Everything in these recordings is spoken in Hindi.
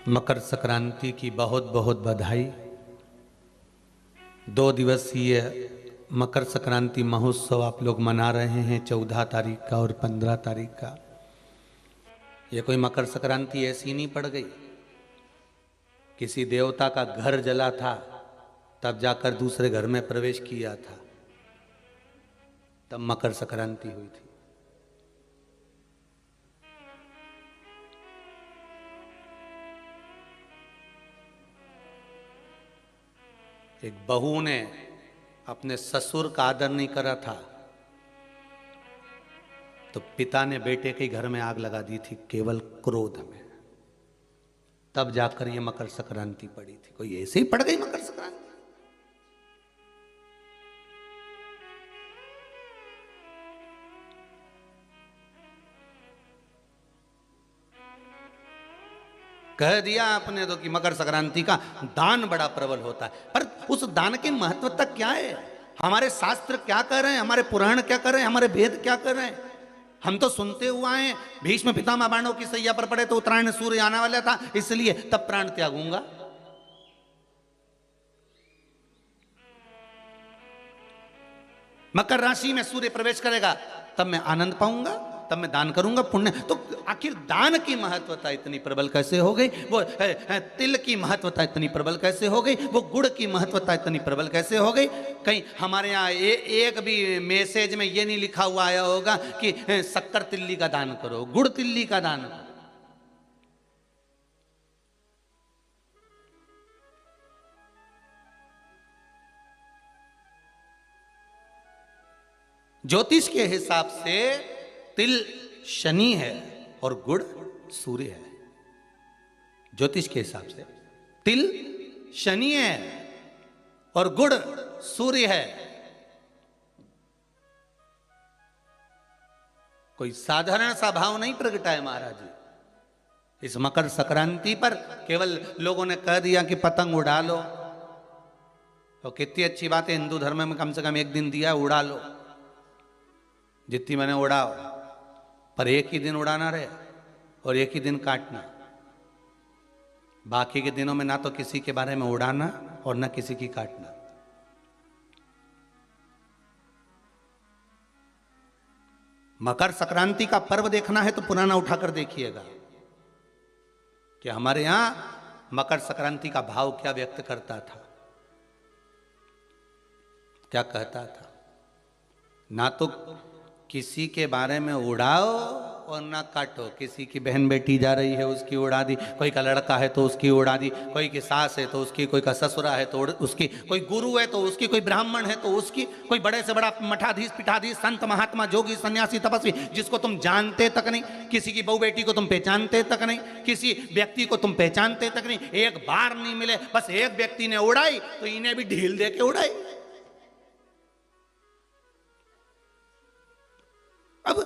मकर संक्रांति की बहुत बहुत बधाई। 2 दिवसीय मकर संक्रांति महोत्सव आप लोग मना रहे हैं 14 तारीख का और 15 तारीख का। ये कोई मकर संक्रांति ऐसी नहीं पड़ गई, किसी देवता का घर जला था तब जाकर दूसरे घर में प्रवेश किया था, तब मकर संक्रांति हुई थी। एक बहू ने अपने ससुर का आदर नहीं करा था तो पिता ने बेटे के घर में आग लगा दी थी केवल क्रोध में, तब जाकर ये मकर संक्रांति पड़ी थी। कोई ऐसे ही पड़ गई मकर संक्रांति? कह दिया आपने तो कि मकर संक्रांति का दान बड़ा प्रबल होता है, पर उस दान की महत्वता क्या है? हमारे शास्त्र क्या कर रहे हैं, हमारे पुराण क्या कर रहे हैं, हमारे वेद क्या कर रहे हैं? हम तो सुनते हुए आए भीष्म पितामह बाणों की सैया पर पड़े तो उत्तरायण सूर्य आने वाला था इसलिए तब प्राण त्यागूंगा। मकर राशि में सूर्य प्रवेश करेगा तब मैं आनंद पाऊंगा, तब मैं दान करूंगा पुण्य। तो आखिर दान की महत्वता इतनी प्रबल कैसे हो गई? वो तिल की महत्वता इतनी प्रबल कैसे हो गई? वो गुड़ की महत्वता इतनी प्रबल कैसे हो गई? कहीं हमारे यहाँ एक भी मैसेज में ये नहीं लिखा हुआ आया होगा कि शक्कर तिल्ली का दान करो, गुड़ तिल्ली का दान करो। ज्योतिष के हिसाब से तिल शनि है और गुड़ सूर्य है। ज्योतिष के हिसाब से तिल शनि है और गुड़ सूर्य है। कोई साधारण सा भाव नहीं प्रगटा है महाराज जी। इस मकर संक्रांति पर केवल लोगों ने कह दिया कि पतंग उड़ा लो, तो कितनी अच्छी बात है, हिंदू धर्म में कम से कम एक दिन दिया, उड़ा लो जितनी मैंने उड़ाओ, पर एक ही दिन उड़ाना रहे और एक ही दिन काटना। बाकी के दिनों में ना तो किसी के बारे में उड़ाना और ना किसी की काटना। मकर संक्रांति का पर्व देखना है तो पुराना उठाकर देखिएगा कि हमारे यहां मकर संक्रांति का भाव क्या व्यक्त करता था, क्या कहता था। ना तो किसी के बारे में उड़ाओ और ना काटो। किसी की बहन बेटी जा रही है उसकी उड़ा दी, कोई का लड़का है तो उसकी उड़ा दी, कोई की सास है तो उसकी, कोई का ससुरा है तो उसकी, कोई गुरु है तो उसकी, कोई ब्राह्मण है तो उसकी, कोई बड़े से बड़ा मठाधीश पीठाधीश संत महात्मा जोगी सन्यासी तपस्वी जिसको तुम जानते तक नहीं, किसी की बहू बेटी को तुम पहचानते तक नहीं, किसी व्यक्ति को तुम पहचानते तक नहीं, एक बार नहीं मिले, बस एक व्यक्ति ने उड़ाई तो इन्हें भी ढील दे के उड़ाई। अब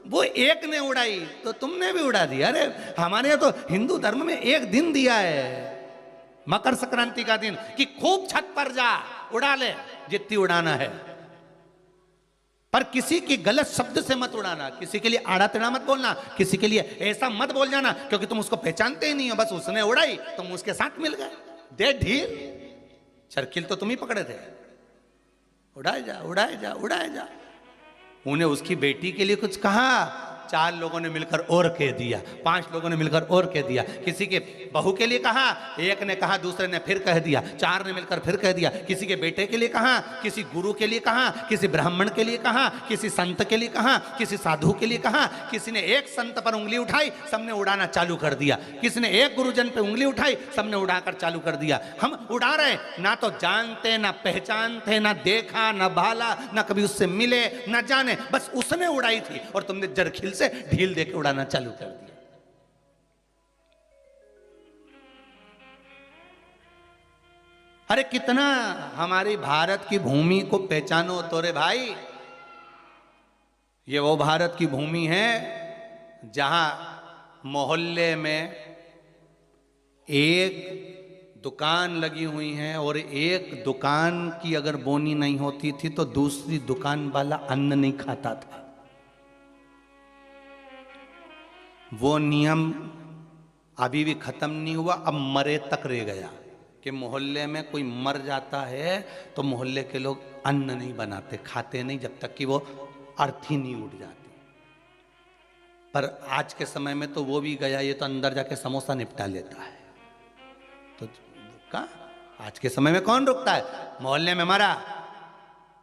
वो एक ने उड़ाई तो तुमने भी उड़ा दिया। अरे हमारे यहाँ तो हिंदू धर्म में एक दिन दिया है मकर संक्रांति का दिन कि खूब छत पर जा उड़ा ले जितनी उड़ाना है, पर किसी की गलत शब्द से मत उड़ाना, किसी के लिए आड़ा टेढ़ा मत बोलना, किसी के लिए ऐसा मत बोल जाना क्योंकि तुम उसको पहचानते ही नहीं हो, बस उसने उड़ाई तुम उसके साथ मिल गए। दे ढील, चरखिल तो तुम ही पकड़े थे। उड़ाए जा उड़ाए जा उड़ाए जा। उन्हें उसकी बेटी के लिए कुछ कहा, 4 लोगों ने मिलकर और कह दिया, 5 लोगों ने मिलकर और कह दिया। किसी के बहू के लिए कहा, एक ने कहा, दूसरे ने फिर कह दिया, 4 ने मिलकर फिर कह दिया। किसी के बेटे के लिए कहा, किसी गुरु के लिए कहा, किसी ब्राह्मण के लिए कहा, किसी संत के लिए कहा, किसी साधु के लिए कहा। किसी ने एक संत पर उंगली उठाई, सबने उड़ाना चालू कर दिया। किसी ने एक गुरुजन पे उंगली उठाई, सबने उड़ाकर चालू कर दिया। हम उड़ा रहे, ना तो जानते ना पहचानते, ना देखा ना भाला, ना कभी उससे मिले ना जाने, बस उसने उड़ाई थी और तुमने जरखिल से ढील देके उड़ाना चालू कर दिया। अरे कितना हमारी भारत की भूमि को पहचानो तो रे भाई। ये वो भारत की भूमि है जहां मोहल्ले में एक दुकान लगी हुई है और एक दुकान की अगर बोनी नहीं होती थी तो दूसरी दुकान वाला अन्न नहीं खाता था। वो नियम अभी भी खत्म नहीं हुआ, अब मरे तक रह गया कि मोहल्ले में कोई मर जाता है तो मोहल्ले के लोग अन्न नहीं बनाते, खाते नहीं जब तक कि वो अर्थी नहीं उठ जाती। पर आज के समय में तो वो भी गया, ये तो अंदर जाके समोसा निपटा लेता है। तो कहाँ, आज के समय में कौन रुकता है? मोहल्ले में मरा,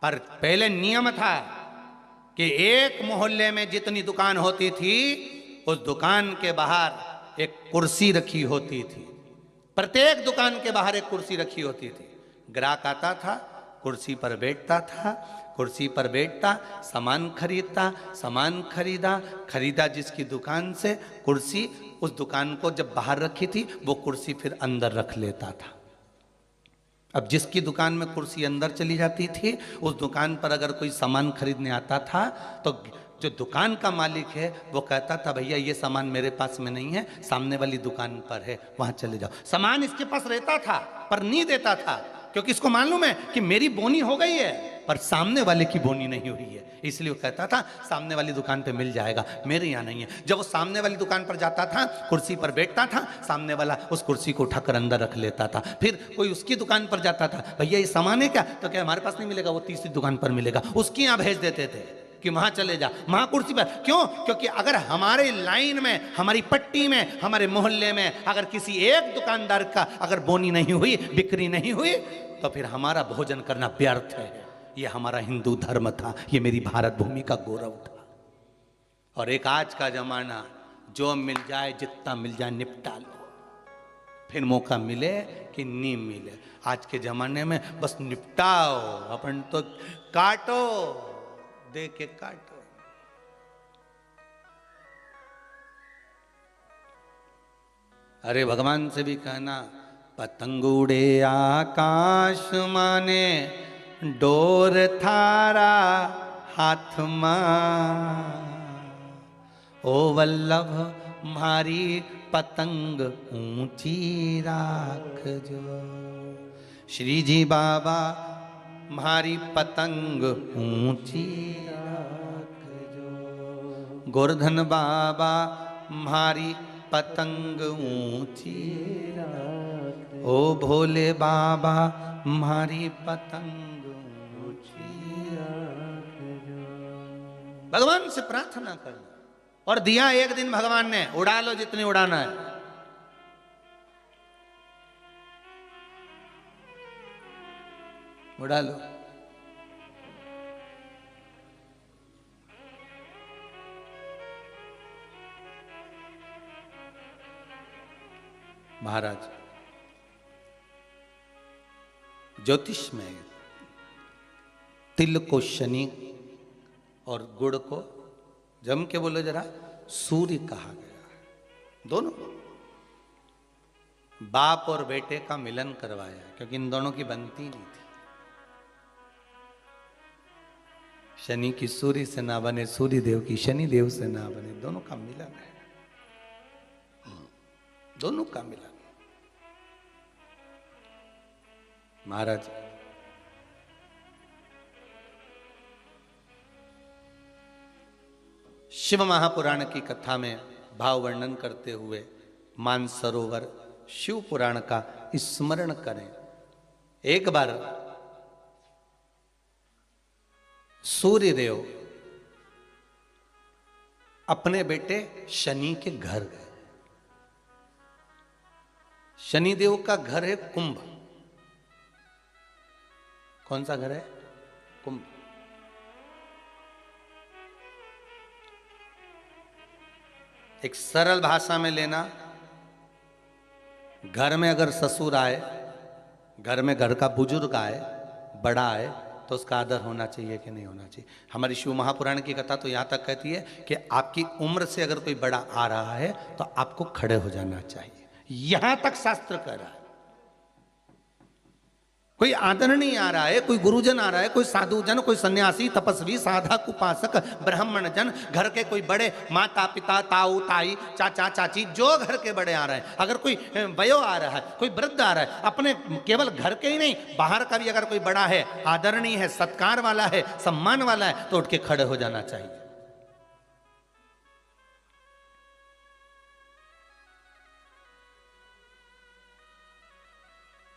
पर पहले नियम था कि एक मोहल्ले में जितनी दुकान होती थी उस दुकान के बाहर एक कुर्सी रखी होती थी। प्रत्येक दुकान के बाहर एक कुर्सी रखी होती थी। ग्राहक आता था, कुर्सी पर बैठता था, कुर्सी पर बैठता, सामान खरीदता, सामान खरीदा जिसकी दुकान से कुर्सी, उस दुकान को जब बाहर रखी थी वो कुर्सी फिर अंदर रख लेता था। अब जिसकी दुकान में कुर्सी अंदर चली जाती थी, उस दुकान पर अगर कोई सामान खरीदने आता था तो जो दुकान का मालिक है वो कहता था भैया ये सामान मेरे पास में नहीं है, सामने वाली दुकान पर है, वहां चले जाओ। सामान इसके पास रहता था पर नहीं देता था, क्योंकि इसको मालूम है कि मेरी बोनी हो गई है पर सामने वाले की बोनी नहीं हुई है, इसलिए वो कहता था सामने वाली दुकान पे मिल जाएगा, मेरे यहाँ नहीं है। जब वो सामने वाली दुकान पर जाता था, कुर्सी पर बैठता था, सामने वाला उस कुर्सी को उठाकर अंदर रख लेता था। फिर कोई उसकी दुकान पर जाता था, भैया ये सामान है क्या? तो क्या हमारे पास नहीं मिलेगा, वो तीसरी दुकान पर मिलेगा, उसके यहाँ भेज देते थे कि वहां चले जा, वहां कुर्सी पर। क्यों? क्योंकि अगर हमारे लाइन में, हमारी पट्टी में, हमारे मोहल्ले में अगर किसी एक दुकानदार का अगर बोनी नहीं हुई, बिक्री नहीं हुई, तो फिर हमारा भोजन करना व्यर्थ है। ये हमारा हिंदू धर्म था, ये मेरी भारत भूमि का गौरव था। और एक आज का जमाना, जो मिल जाए जितना मिल जाए निपटा लो, फिर मौका मिले कि नहीं मिले। आज के जमाने में बस निपटाओ, अपन तो काटो, दे के काटो। अरे भगवान से भी कहना, पतंग उड़े आकाश माने, डोर थारा हाथ मां, ओ वल्लभ मारी पतंग ऊंची राख जो। श्री जी बाबा मारी पतंग ऊंची राख जो, गोवर्धन बाबा मारी पतंग ऊंची राख, ओ भोले बाबा मारी पतंग ऊंची राख जो। भगवान से प्रार्थना करना, और दिया एक दिन भगवान ने, उड़ा लो जितनी उड़ाना है। उड़ा लो। महाराज ज्योतिष में तिल को शनि और गुड़ को, जम के बोलो जरा, सूर्य कहा गया है। दोनों बाप और बेटे का मिलन करवाया, क्योंकि इन दोनों की बनती नहीं थी। शनि की सूर्य से ना बने, सूर्य देव की शनि देव से ना बने, दोनों का मिलन है, दोनों का मिलन। महाराज शिव महापुराण की कथा में भाव वर्णन करते हुए मानसरोवर शिव पुराण का स्मरण करें। एक बार सूर्यदेव अपने बेटे शनि के घर गए। शनिदेव का घर है कुंभ। कौन सा घर है? कुंभ। एक सरल भाषा में लेना, घर में अगर ससुर आए, घर में घर का बुजुर्ग आए, बड़ा आए, तो उसका आदर होना चाहिए कि नहीं होना चाहिए। हमारी शिव महापुराण की कथा तो यहाँ तक कहती है कि आपकी उम्र से अगर कोई बड़ा आ रहा है तो आपको खड़े हो जाना चाहिए। यहां तक शास्त्र कह रहा है। कोई आदरणीय आ रहा है, कोई गुरुजन आ रहा है, कोई साधुजन, कोई सन्यासी, तपस्वी, साधक, उपासक, ब्राह्मण जन, घर के कोई बड़े, माता पिता, ताऊ ताई, चाचा चाची, जो घर के बड़े आ रहे हैं, अगर कोई वयो आ रहा है, कोई वृद्ध आ रहा है, अपने केवल घर के ही नहीं बाहर का भी अगर कोई बड़ा है, आदरणीय है, सत्कार वाला है, सम्मान वाला है, तो उठ के खड़े हो जाना चाहिए।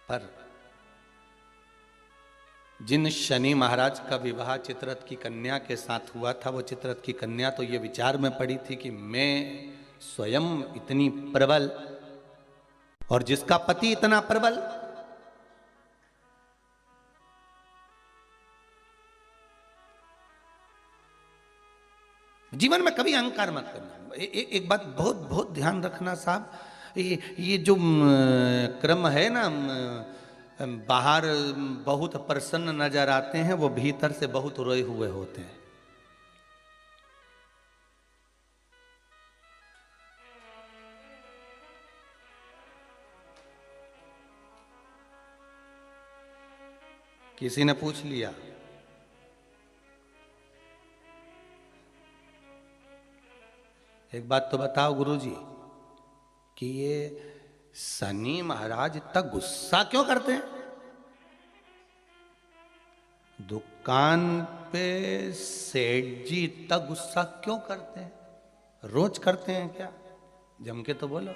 पर जिन शनि महाराज का विवाह चित्ररथ की कन्या के साथ हुआ था, वो चित्ररथ की कन्या तो ये विचार में पड़ी थी कि मैं स्वयं इतनी प्रबल और जिसका पति इतना प्रबल, जीवन में कभी अहंकार मत करना। एक बात बहुत बहुत ध्यान रखना साहब, ये जो क्रम है ना, बाहर बहुत प्रसन्न नजर आते हैं, वो भीतर से बहुत रोए हुए होते हैं। किसी ने पूछ लिया एक बात तो बताओ गुरुजी कि ये शनि महाराज इतना गुस्सा क्यों करते हैं? दुकान पे सेठ जी इतना गुस्सा क्यों करते हैं? रोज करते हैं क्या? जम के तो बोलो,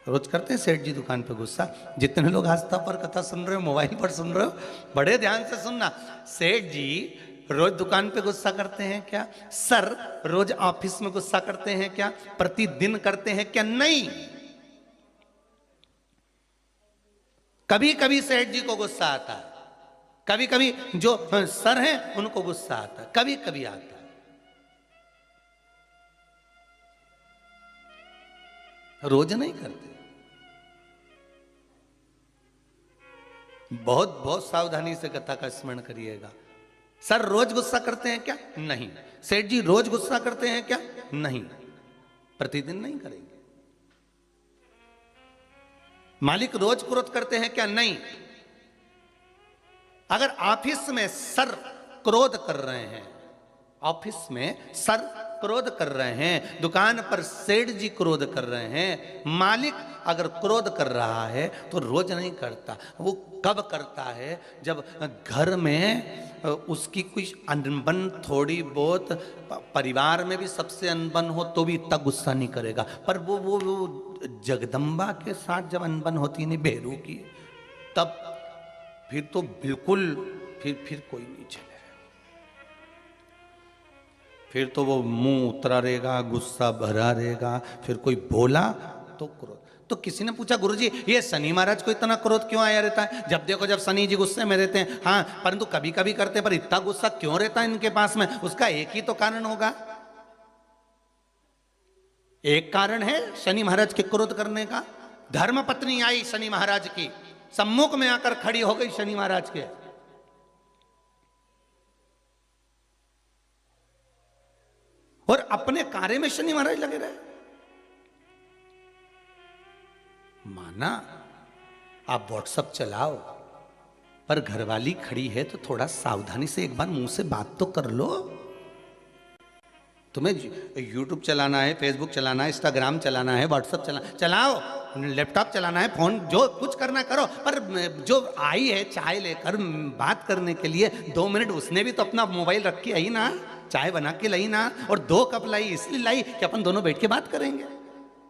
रोज करते हैं सेठ जी दुकान पे गुस्सा? जितने लोग आस्था पर कथा सुन रहे हो, मोबाइल पर सुन रहे हो, बड़े ध्यान से सुनना। सेठ जी रोज दुकान पे गुस्सा करते हैं क्या? सर रोज ऑफिस में गुस्सा करते हैं क्या? प्रतिदिन करते हैं क्या? नहीं। कभी कभी सेठ जी को गुस्सा आता है, कभी कभी जो सर हैं उनको गुस्सा आता है, कभी कभी आता है, रोज नहीं करते। बहुत बहुत सावधानी से कथा का स्मरण करिएगा। सर रोज गुस्सा करते हैं क्या? नहीं। सेठ जी रोज गुस्सा करते हैं क्या? नहीं। प्रतिदिन नहीं करेंगे। मालिक रोज क्रोध करते हैं क्या? नहीं। अगर ऑफिस में सर क्रोध कर रहे हैं, ऑफिस में सर क्रोध कर रहे हैं, दुकान पर सेठ जी क्रोध कर रहे हैं, मालिक अगर क्रोध कर रहा है तो रोज नहीं करता। वो कब करता है? जब घर में उसकी कुछ अनबन थोड़ी बहुत, परिवार में भी सबसे अनबन हो तो भी इतना गुस्सा नहीं करेगा। पर वो जगदम्बा के साथ जब अनबन होती नहीं बेरू की, तब फिर तो बिल्कुल फिर कोई नहीं चले। फिर तो वो मुंह उतरा रहेगा, गुस्सा भरा रहेगा, फिर कोई बोला तो क्रोध। तो किसी ने पूछा गुरुजी ये शनि महाराज को इतना क्रोध क्यों आया रहता है? जब देखो जब शनि जी गुस्से में रहते हैं, हाँ परंतु कभी कभी करते हैं, पर इतना गुस्सा क्यों रहता है इनके पास में? उसका एक ही तो कारण होगा। एक कारण है शनि महाराज के क्रोध करने का। धर्म पत्नी आई शनि महाराज की, सम्मुख में आकर खड़ी हो गई शनि महाराज के, और अपने कार्य में शनि महाराज लगे रहे। माना आप व्हाट्सएप चलाओ, पर घरवाली खड़ी है तो थोड़ा सावधानी से एक बार मुंह से बात तो कर लो। तुम्हें यूट्यूब चलाना है, फेसबुक चलाना है, इंस्टाग्राम चलाना है, व्हाट्सएप चलाओ, लैपटॉप चलाना है, फोन जो कुछ करना करो, पर जो आई है चाय लेकर बात करने के लिए 2 मिनट, उसने भी तो अपना मोबाइल रख के आई ना, चाय बना के लाई ना, और 2 कप लाई इसलिए लाई कि अपन दोनों बैठ के बात करेंगे।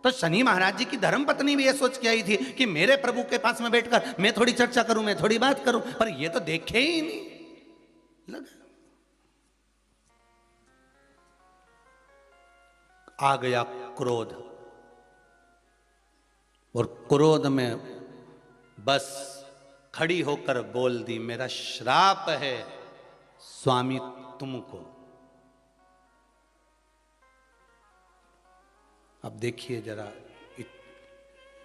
तो शनि महाराज जी की धर्म पत्नी भी ये सोच के आई थी कि मेरे प्रभु के पास में बैठकर मैं थोड़ी चर्चा करूं, मैं थोड़ी बात करूं, पर ये तो देखे ही नहीं लगा। आ गया क्रोध, और क्रोध में बस खड़ी होकर बोल दी, मेरा श्राप है स्वामी तुमको। अब देखिए जरा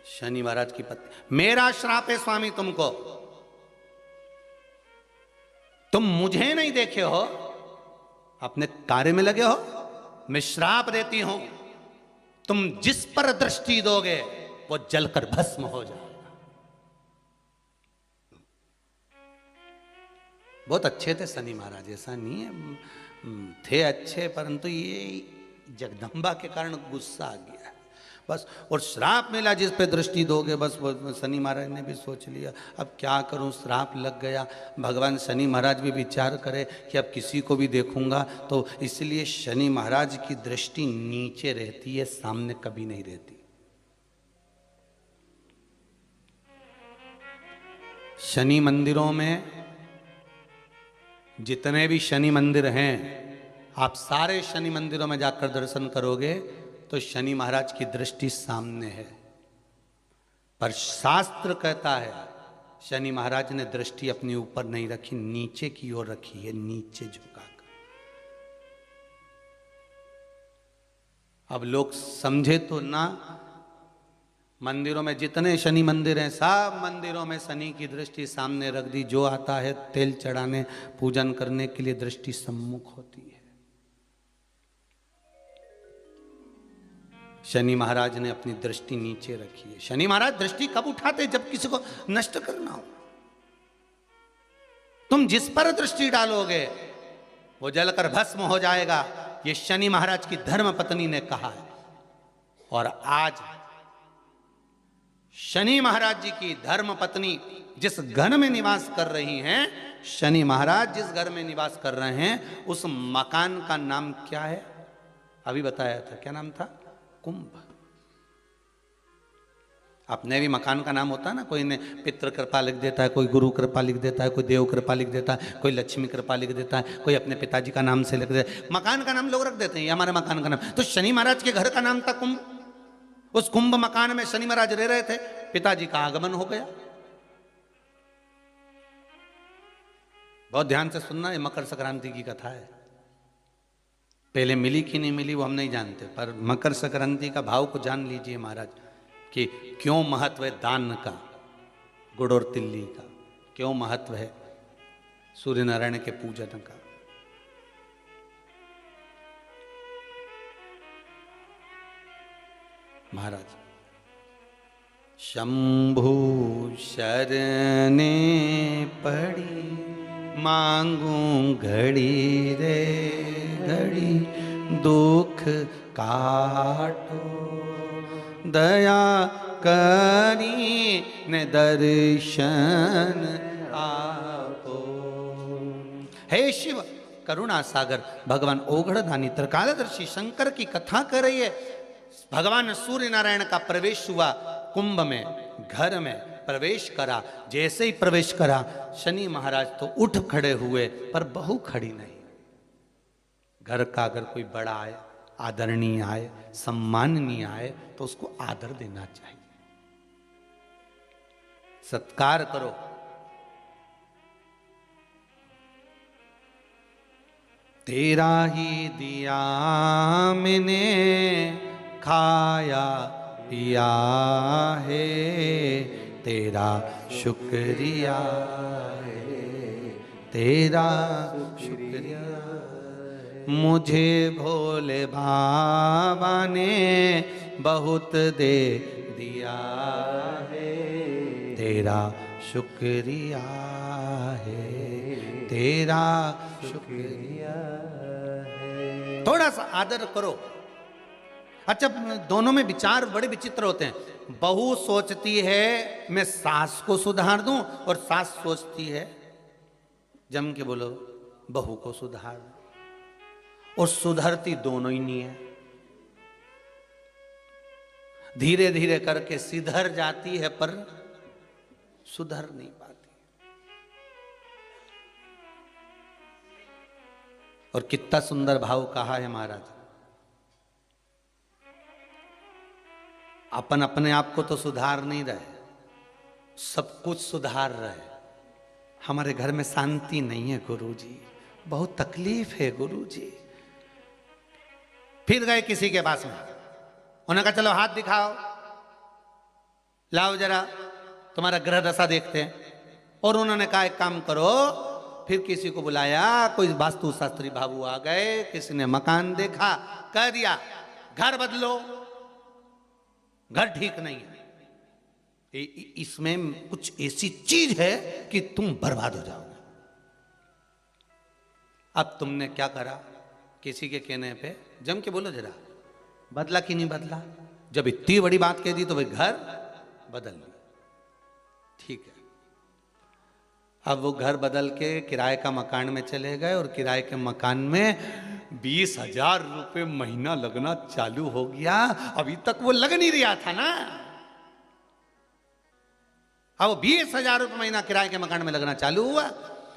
शनि महाराज की पत्नी, मेरा श्राप है स्वामी तुमको, तुम मुझे नहीं देखे हो, अपने कार्य में लगे हो, मैं श्राप देती हूं, तुम जिस पर दृष्टि दोगे वो जलकर भस्म हो जाएगा। बहुत अच्छे थे शनि महाराज, ऐसा नहीं है, थे अच्छे, परंतु ये जगदम्बा के कारण गुस्सा आ गया बस, और श्राप मिला जिस पे दृष्टि दोगे, बस वो शनि महाराज ने भी सोच लिया अब क्या करूं, श्राप लग गया। भगवान शनि महाराज भी विचार करे कि अब किसी को भी देखूंगा तो, इसलिए शनि महाराज की दृष्टि नीचे रहती है, सामने कभी नहीं रहती। शनि मंदिरों में जितने भी शनि मंदिर हैं, आप सारे शनि मंदिरों में जाकर दर्शन करोगे तो शनि महाराज की दृष्टि सामने है। पर शास्त्र कहता है शनि महाराज ने दृष्टि अपने ऊपर नहीं रखी, नीचे की ओर रखी है, नीचे झुकाकर। अब लोग समझे तो ना, मंदिरों में जितने शनि मंदिर हैं सब मंदिरों में शनि की दृष्टि सामने रख दी। जो आता है तेल चढ़ाने पूजन करने के लिए दृष्टि सम्मुख होती है। शनि महाराज ने अपनी दृष्टि नीचे रखी है। शनि महाराज दृष्टि कब उठाते? जब किसी को नष्ट करना हो। तुम जिस पर दृष्टि डालोगे वो जलकर भस्म हो जाएगा, ये शनि महाराज की धर्म पत्नी ने कहा है। और आज शनि महाराज जी की धर्म पत्नी जिस घर में निवास कर रही हैं, शनि महाराज जिस घर में निवास कर रहे हैं, उस मकान का नाम क्या है? अभी बताया था, क्या नाम था? कुंभ। अपने भी मकान का नाम होता है ना, कोई ने पितृ कृपा लिख देता है, कोई गुरु कृपा लिख देता है, कोई देव कृपा लिख देता है, कोई लक्ष्मी कृपा लिख देता है, कोई अपने पिताजी का नाम से लिख देता है। मकान का नाम लोग रख देते हैं, ये हमारे मकान का नाम। तो शनि महाराज के घर का नाम था कुंभ। उस कुंभ मकान में शनि महाराज रह रहे थे, पिताजी का आगमन हो गया। बहुत ध्यान से सुनना, ये मकर संक्रांति की कथा है। पहले मिली कि नहीं मिली वो हम नहीं जानते, पर मकर संक्रांति का भाव को जान लीजिए महाराज कि क्यों महत्व है दान का, गुड़ और तिल्ली का, क्यों महत्व है सूर्य नारायण के पूजन का। महाराज शंभु शरणे पड़ी, मांगू घड़ी रे घड़ी, दुख काटो दया करी ने दर्शन आपो। हे शिव करुणा सागर भगवान ओघड़दानी त्रिकालदर्शी शंकर की कथा कर रही है। भगवान सूर्य नारायण का प्रवेश हुआ कुंभ में, घर में प्रवेश करा। जैसे ही प्रवेश करा शनि महाराज तो उठ खड़े हुए, पर बहू खड़ी नहीं। घर का अगर कोई बड़ा आए, आदरणीय आए, सम्माननीय आए तो उसको आदर देना चाहिए, सत्कार करो। तेरा ही दिया मैंने खाया पिया है, तेरा शुक्रिया है, तेरा शुक्रिया। मुझे भोले बाबा ने बहुत दे दिया है, तेरा शुक्रिया है, तेरा शुक्रिया है। थोड़ा सा आदर करो। अच्छा, दोनों में विचार बड़े विचित्र होते हैं। बहू सोचती है मैं सास को सुधार दूं, और सास सोचती है, जम के बोलो, बहू को सुधार दूं। और सुधरती दोनों ही नहीं है। धीरे धीरे करके सिधर जाती है पर सुधर नहीं पाती। और कितना सुंदर भाव कहा है महाराज, अपन अपने आप को तो सुधार नहीं रहे, सब कुछ सुधार रहे। हमारे घर में शांति नहीं है गुरुजी, बहुत तकलीफ है गुरुजी। फिर गए किसी के पास में, उन्होंने कहा चलो हाथ दिखाओ, लाओ जरा तुम्हारा ग्रह दशा देखते हैं। और उन्होंने कहा एक काम करो, फिर किसी को बुलाया, कोई वास्तु शास्त्री बाबू आ गए, किसी ने मकान देखा, कह दिया घर बदलो, घर ठीक नहीं है, इसमें कुछ ऐसी चीज है कि तुम बर्बाद हो जाओगे। अब तुमने क्या करा, किसी के कहने पे जम के बोलो जरा, बदला कि नहीं बदला? जब इतनी बड़ी बात कह दी तो भाई घर बदल लिया, ठीक है। अब वो घर बदल के किराए का मकान में चले गए, और किराए के मकान में 20,000 रुपये महीना लगना चालू हो गया। अभी तक वो लग नहीं रहा था ना। अब 20,000 रुपये महीना किराए के मकान में लगना चालू हुआ,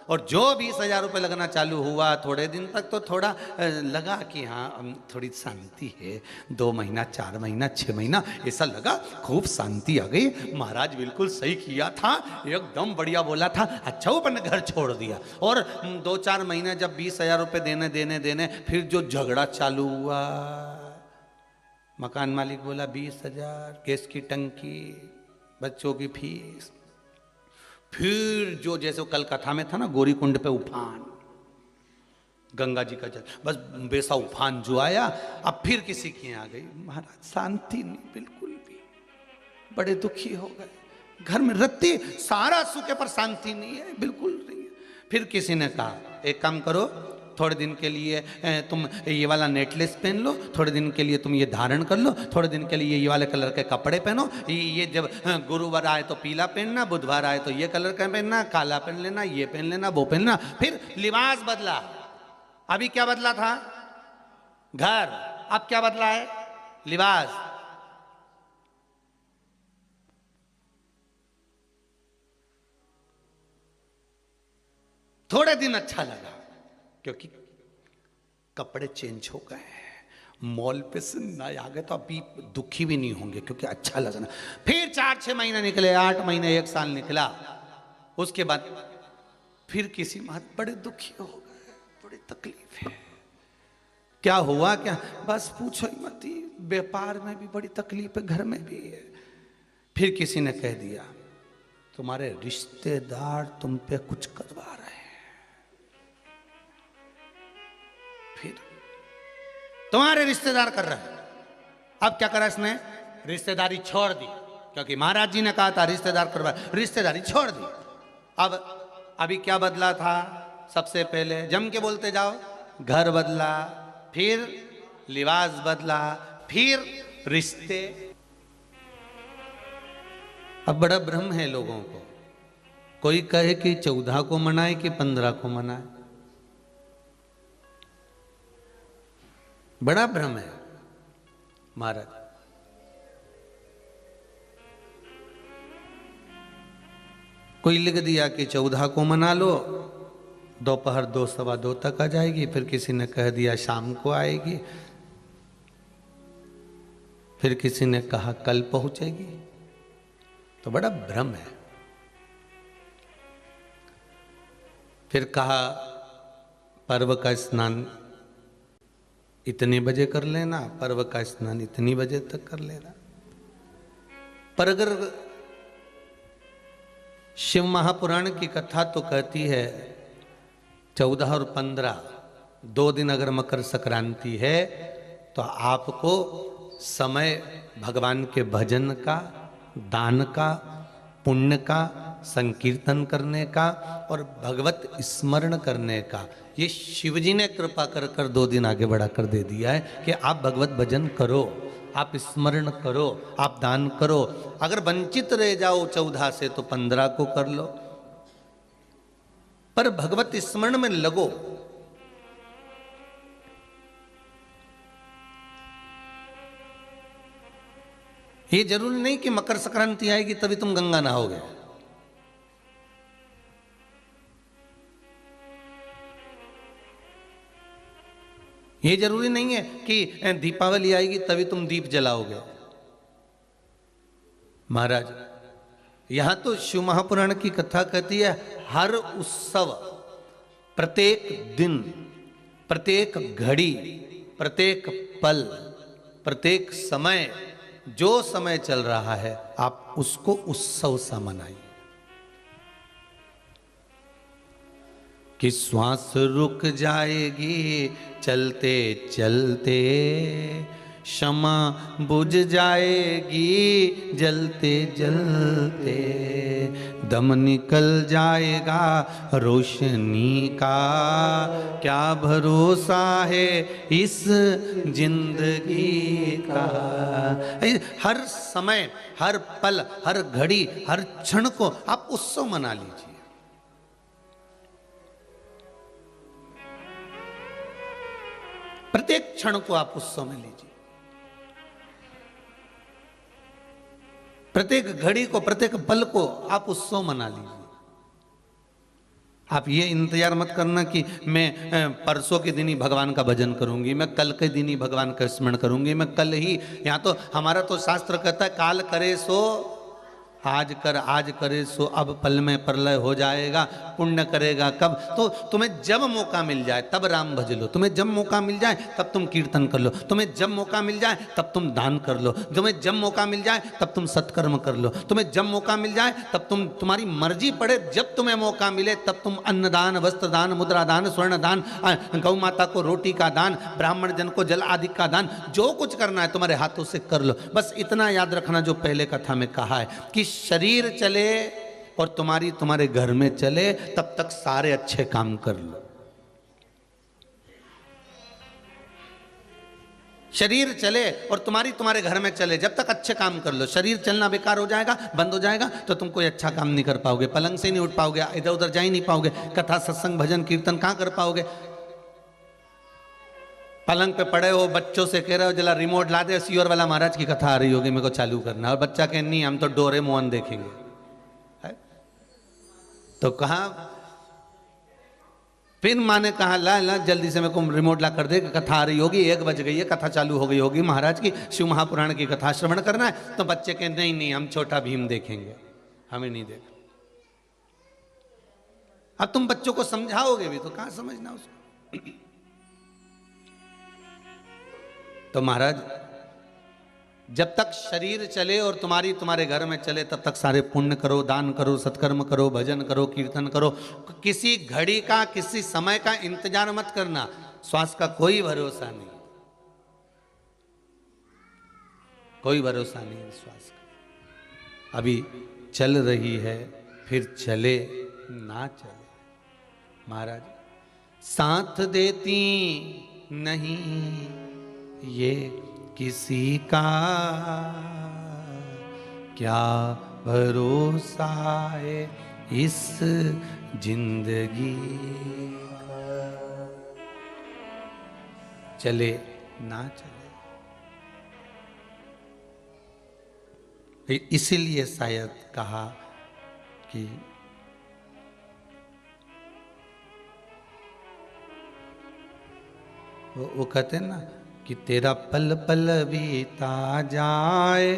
और जो 20,000 रुपये लगना चालू हुआ थोड़े दिन तक तो थोड़ा लगा कि हाँ थोड़ी शांति है, 2 महीना 4 महीना 6 महीना ऐसा लगा, खूब शांति आ गई। महाराज बिल्कुल सही किया था, एकदम बढ़िया बोला था। अच्छा वो अपने घर छोड़ दिया, और 2-4 महीने जब 20,000 रुपये देने फिर जो झगड़ा चालू हुआ, मकान मालिक बोला 20,000 गैस की टंकी, बच्चों की फीस, फिर जो जैसे कल कथा में था ना गौरी कुंड पे उफान, गंगा जी का जल, बस वैसा उफान जो आया, अब फिर किसी की आ गई। महाराज शांति नहीं बिल्कुल भी, बड़े दुखी हो गए। घर में रत्ती सारा सुखे पर शांति नहीं है, बिल्कुल नहीं है। फिर किसी ने कहा एक काम करो, थोड़े दिन के लिए तुम ये वाला नेकलेस पहन लो, थोड़े दिन के लिए तुम ये धारण कर लो, थोड़े दिन के लिए ये वाले कलर के कपड़े पहनो, ये जब गुरुवार आए तो पीला पहनना, बुधवार आए तो ये कलर का पहनना, काला पहन लेना, ये पहन लेना, वो पहनना। फिर लिबास बदला। अभी क्या बदला था? घर। अब क्या बदला है? लिबास। थोड़े दिन अच्छा लगा क्योंकि कपड़े चेंज हो गए, मॉल पे से नए आ गए, तो अभी दुखी भी नहीं होंगे क्योंकि अच्छा लगना। फिर 4-6 महीने निकले, 8 महीने 1 साल निकला, उसके बाद फिर किसी बात बड़े दुखी हो गए, बड़ी तकलीफ है। क्या हुआ? क्या? बस पूछो ही मत, व्यापार में भी बड़ी तकलीफ है, घर में भी है। फिर किसी ने कह दिया तुम्हारे रिश्तेदार तुम पे कुछ करवा रहे हैं, फिर तुम्हारे रिश्तेदार कर रहे हैं। अब क्या करा इसने? रिश्तेदारी छोड़ दी, क्योंकि महाराज जी ने कहा था रिश्तेदार करवा, रिश्तेदारी छोड़ दी। अब अभी क्या बदला था? सबसे पहले जम के बोलते जाओ, घर बदला, फिर लिबास बदला, फिर रिश्ते। अब बड़ा भ्रम है लोगों को, कोई कहे कि 14 को मनाए कि 15 को मनाए, बड़ा भ्रम है महाराज। कोई लिख दिया कि 14 को मना लो, दोपहर 2 सवा 2 तक आ जाएगी, फिर किसी ने कह दिया शाम को आएगी, फिर किसी ने कहा कल पहुंचेगी, तो बड़ा भ्रम है। फिर कहा पर्व का स्नान इतने बजे कर लेना, पर्व का स्नान इतनी बजे तक कर लेना। पर अगर शिव महापुराण की कथा तो कहती है 14 और 15 2 दिन अगर मकर संक्रांति है तो आपको समय भगवान के भजन का, दान का, पुण्य का, संकीर्तन करने का और भगवत स्मरण करने का, ये शिवजी ने कृपा कर कर 2 दिन आगे बढ़ा कर दे दिया है कि आप भगवत भजन करो, आप स्मरण करो, आप दान करो। अगर वंचित रह जाओ 14 से तो 15 को कर लो, पर भगवत स्मरण में लगो। ये जरूरी नहीं कि मकर संक्रांति आएगी तभी तुम गंगा नहाओगे। ये जरूरी नहीं है कि दीपावली आएगी तभी तुम दीप जलाओगे। महाराज यहां तो शिव महापुराण की कथा कहती है हर उत्सव, प्रत्येक दिन, प्रत्येक घड़ी, प्रत्येक पल, प्रत्येक समय, जो समय चल रहा है आप उसको उत्सव सा मनाइए। कि श्वास रुक जाएगी चलते चलते, क्षमा बुझ जाएगी जलते जलते, दम निकल जाएगा रोशनी का, क्या भरोसा है इस जिंदगी का। हर समय, हर पल, हर घड़ी, हर क्षण को आप उत्सव मना लीजिए। प्रत्येक क्षण को आप उत्सव में लीजिए। प्रत्येक घड़ी को, प्रत्येक पल को आप उत्सव मना लीजिए। आप ये इंतजार मत करना कि मैं परसों के दिन ही भगवान का भजन करूंगी, मैं कल के दिन ही भगवान का स्मरण करूंगी, मैं कल ही। यहाँ तो हमारा तो शास्त्र कहता है काल करे सो आज कर, आज करे सो अब पल में प्रलय हो जाएगा। पुण्य करेगा कब? तो तुम्हें जब मौका मिल जाए तब राम भज लो, तुम्हें जब मौका मिल जाए तब तुम कीर्तन कर लो, तुम्हें जब मौका मिल जाए तब तुम दान कर लो, तुम्हें जब मौका मिल जाए तब तुम सत्कर्म कर लो, तुम्हें जब मौका मिल जाए तब तुम, तुम्हारी मर्जी पड़े, जब तुम्हें मौका मिले तब तुम अन्नदान, वस्त्र दान, मुद्रा दान, स्वर्ण दान, गौ माता को रोटी का दान, ब्राह्मण जन को जल आदि का दान, जो कुछ करना है तुम्हारे हाथों से कर लो। बस इतना याद रखना जो पहले कथा में कहा है कि शरीर चले और तुम्हारे घर में चले, तब तक सारे अच्छे काम कर लो। शरीर चले और तुम्हारे घर में चले, जब तक अच्छे काम कर लो। शरीर चलना बेकार हो जाएगा, बंद हो जाएगा, तो तुम कोई अच्छा काम नहीं कर पाओगे, पलंग से नहीं उठ पाओगे, इधर उधर जा ही नहीं पाओगे, कथा सत्संग भजन कीर्तन कहां कर पाओगे? पलंग पे पड़े हो, बच्चों से कह रहे हो जला रिमोट ला दे, सियोर वाला महाराज की कथा आ रही होगी, मेरे को चालू करना, और बच्चा कह नहीं हम तो डोरेमोन देखेंगे। है? तो कहा, फिर माँ ने कहा ला ला जल्दी से मेरे को रिमोट ला कर दे, कथा आ रही होगी, 1 बज गई है, कथा चालू हो गई होगी महाराज की, शिव महापुराण की कथा श्रवण करना है। तो बच्चे कह नहीं नहीं हम छोटा भीम देखेंगे, हमें नहीं देखना। अब तुम बच्चों को समझाओगे भी तो कहां समझना उसको। तो महाराज जब तक शरीर चले और तुम्हारे घर में चले तब तक सारे पुण्य करो, दान करो, सत्कर्म करो, भजन करो, कीर्तन करो। किसी घड़ी का, किसी समय का इंतजार मत करना, श्वास का कोई भरोसा नहीं, कोई भरोसा नहीं श्वास का। अभी चल रही है, फिर चले ना चले। महाराज साथ देती नहीं ये किसी का, क्या भरोसा है इस जिंदगी का। चले ना चले, इसीलिए शायद कहा कि वो कहते हैं ना कि तेरा पल पल बीता जाए,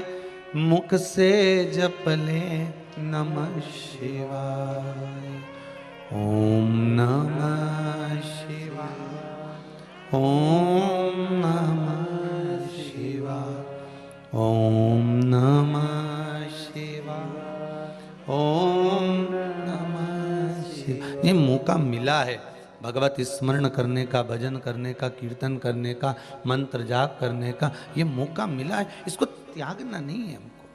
मुख से जप ले नमः शिवाय, ओम नमः शिवाय, ओम नमः शिवाय, ओम नमः शिवाय, ओम नमः शिवाय। ये मौका मिला है भगवत स्मरण करने का, भजन करने का, कीर्तन करने का, मंत्र जाप करने का, ये मौका मिला है, इसको त्यागना नहीं है हमको।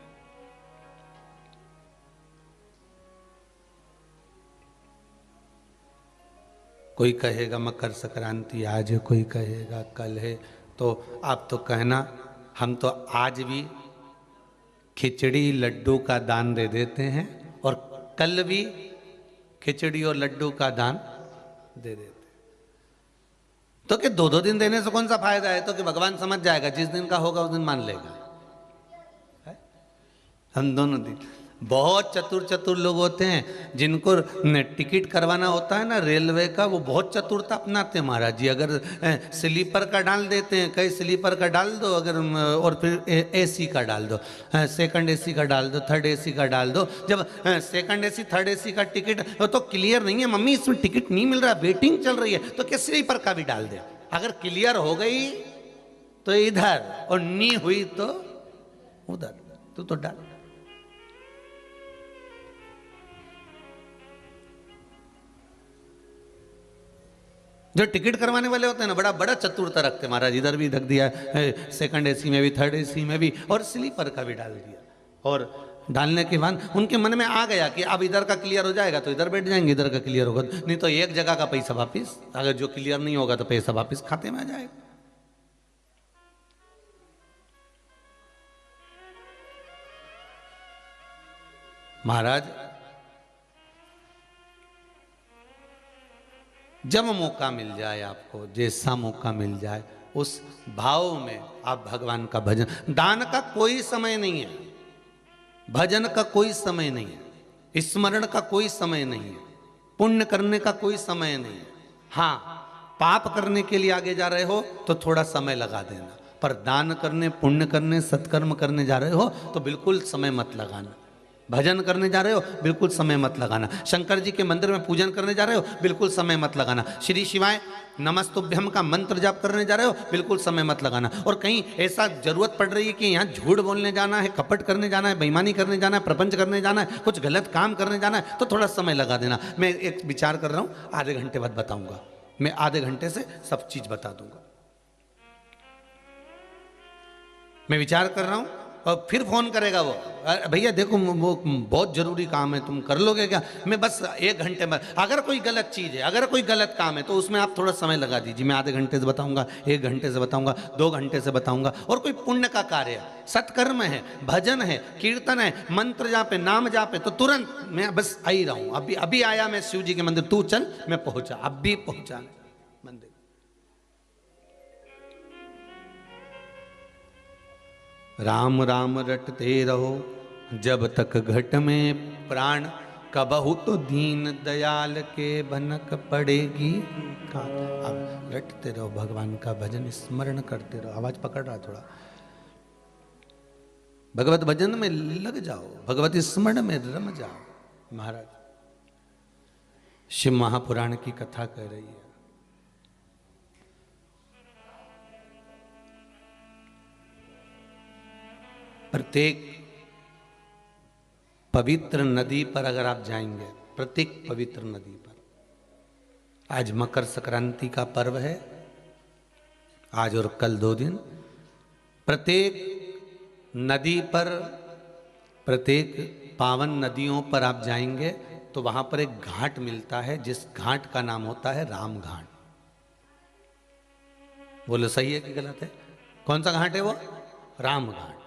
कोई कहेगा मकर संक्रांति आज है, कोई कहेगा कल है, तो आप तो कहना हम तो आज भी खिचड़ी लड्डू का दान दे देते हैं और कल भी खिचड़ी और लड्डू का दान दे देते। तो कि 2-2 दिन देने से कौन सा फायदा है? तो कि भगवान समझ जाएगा, जिस दिन का होगा उस दिन मान लेगा। है? हम दोनों दिन। बहुत चतुर लोग होते हैं जिनको टिकट करवाना होता है ना रेलवे का, वो बहुत चतुरता अपनाते हैं महाराज जी। अगर स्लीपर का डाल देते हैं, कई स्लीपर का डाल दो, अगर और फिर एसी का डाल दो, सेकंड एसी का डाल दो, थर्ड एसी का डाल दो। जब सेकंड एसी थर्ड एसी का टिकट तो क्लियर नहीं है, मम्मी इसमें टिकट नहीं मिल रहा, वेटिंग चल रही है, तो क्या स्लीपर का भी डाल दे। अगर क्लियर हो गई तो इधर और नहीं हुई तो उधर, तो डाल। जो टिकट करवाने वाले होते हैं ना, बड़ा बड़ा चतुरता रखते महाराज, इधर भी ढक दिया, सेकंड एसी में भी, थर्ड एसी में भी, और स्लीपर का भी डाल दिया। और डालने के बाद उनके मन में आ गया कि अब इधर का क्लियर हो जाएगा तो इधर बैठ जाएंगे, इधर का क्लियर होगा नहीं तो एक जगह का पैसा वापिस, अगर जो क्लियर नहीं होगा तो पैसा वापिस खाते में आ जाएगा। महाराज जब मौका मिल जाए आपको, जैसा मौका मिल जाए, उस भाव में आप भगवान का भजन। दान का कोई समय नहीं है, भजन का कोई समय नहीं है, स्मरण का कोई समय नहीं है, पुण्य करने का कोई समय नहीं है। हाँ, पाप करने के लिए आगे जा रहे हो तो थोड़ा समय लगा देना, पर दान करने, पुण्य करने, सत्कर्म करने जा रहे हो तो बिल्कुल समय मत लगाना। भजन करने जा रहे हो बिल्कुल समय मत लगाना। शंकर जी के मंदिर में पूजन करने जा रहे हो बिल्कुल समय मत लगाना। श्री शिवाय नमस्तुभ्यम का मंत्र जाप करने जा रहे हो बिल्कुल समय मत लगाना। और कहीं ऐसा जरूरत पड़ रही है कि यहाँ झूठ बोलने जाना है, कपट करने जाना है, बेईमानी करने जाना है, प्रपंच करने जाना है, कुछ गलत काम करने जाना है, तो थोड़ा समय लगा देना। मैं एक विचार कर रहा हूँ, आधे घंटे बाद बताऊंगा। मैं आधे घंटे से सब चीज बता दूंगा। मैं विचार कर रहा हूं और फिर फोन करेगा वो, भैया देखो वो बहुत जरूरी काम है, तुम कर लोगे क्या? मैं बस 1 घंटे में, अगर कोई गलत चीज है, अगर कोई गलत काम है तो उसमें आप थोड़ा समय लगा दीजिए। मैं आधे घंटे से बताऊंगा, 1 घंटे से बताऊंगा, 2 घंटे से बताऊंगा। और कोई पुण्य का कार्य है, सत्कर्म है, भजन है, कीर्तन है, मंत्र जापे, नाम जापे, तो तुरंत मैं बस आ ही रहा हूं। अभी अभी आया मैं शिव जी के मंदिर, तू चल, मैं पहुंचा, अब भी पहुंचा मंदिर। राम राम रटते रहो जब तक घट में प्राण, कबहु तो दीन दयाल के भनक पड़ेगी। अब रटते रहो भगवान का भजन, स्मरण करते रहो। आवाज पकड़ रहा थोड़ा, भगवत भजन में लग जाओ, भगवत स्मरण में रम जाओ। महाराज शिव महापुराण की कथा कह रही है। प्रत्येक पवित्र नदी पर अगर आप जाएंगे, प्रत्येक पवित्र नदी पर, आज मकर संक्रांति का पर्व है, आज और कल 2 दिन, प्रत्येक नदी पर, प्रत्येक पावन नदियों पर आप जाएंगे तो वहां पर एक घाट मिलता है, जिस घाट का नाम होता है राम घाट। बोलो सही है कि गलत है? कौन सा घाट है वो? राम घाट।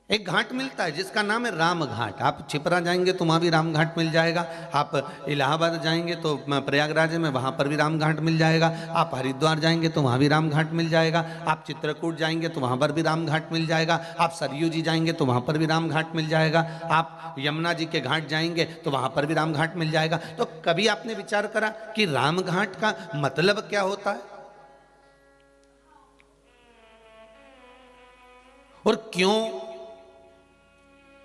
एक घाट मिलता है जिसका नाम है राम घाट। आप छिपरा जाएंगे तो वहाँ भी राम घाट मिल जाएगा, आप इलाहाबाद जाएंगे तो प्रयागराज में वहाँ पर भी राम घाट मिल जाएगा, आप हरिद्वार जाएंगे तो वहाँ भी राम घाट मिल जाएगा, आप चित्रकूट जाएंगे तो वहाँ पर भी राम घाट मिल जाएगा, आप सरयू जी जाएंगे तो वहाँ पर भी राम घाट मिल जाएगा, आप यमुना जी के घाट जाएंगे तो वहाँ पर भी राम घाट मिल जाएगा। तो कभी आपने विचार करा कि राम घाट का मतलब क्या होता है और क्यों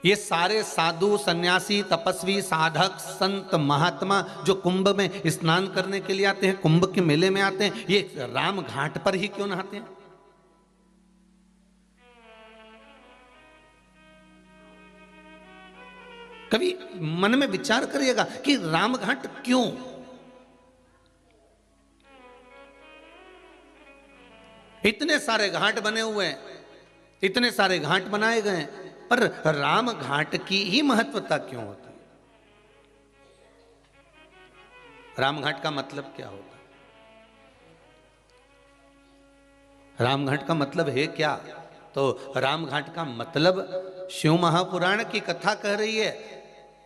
ये सारे साधु, सन्यासी, तपस्वी, साधक, संत, महात्मा जो कुंभ में स्नान करने के लिए आते हैं, कुंभ के मेले में आते हैं, ये राम घाट पर ही क्यों नहाते हैं? कभी मन में विचार करिएगा कि राम घाट क्यों? इतने सारे घाट बने हुए हैं, इतने सारे घाट बनाए गए हैं, पर राम घाट की ही महत्वता क्यों होती है? राम घाट का मतलब क्या होता है? राम घाट का मतलब है क्या? तो राम घाट का मतलब शिव महापुराण की कथा कह रही है,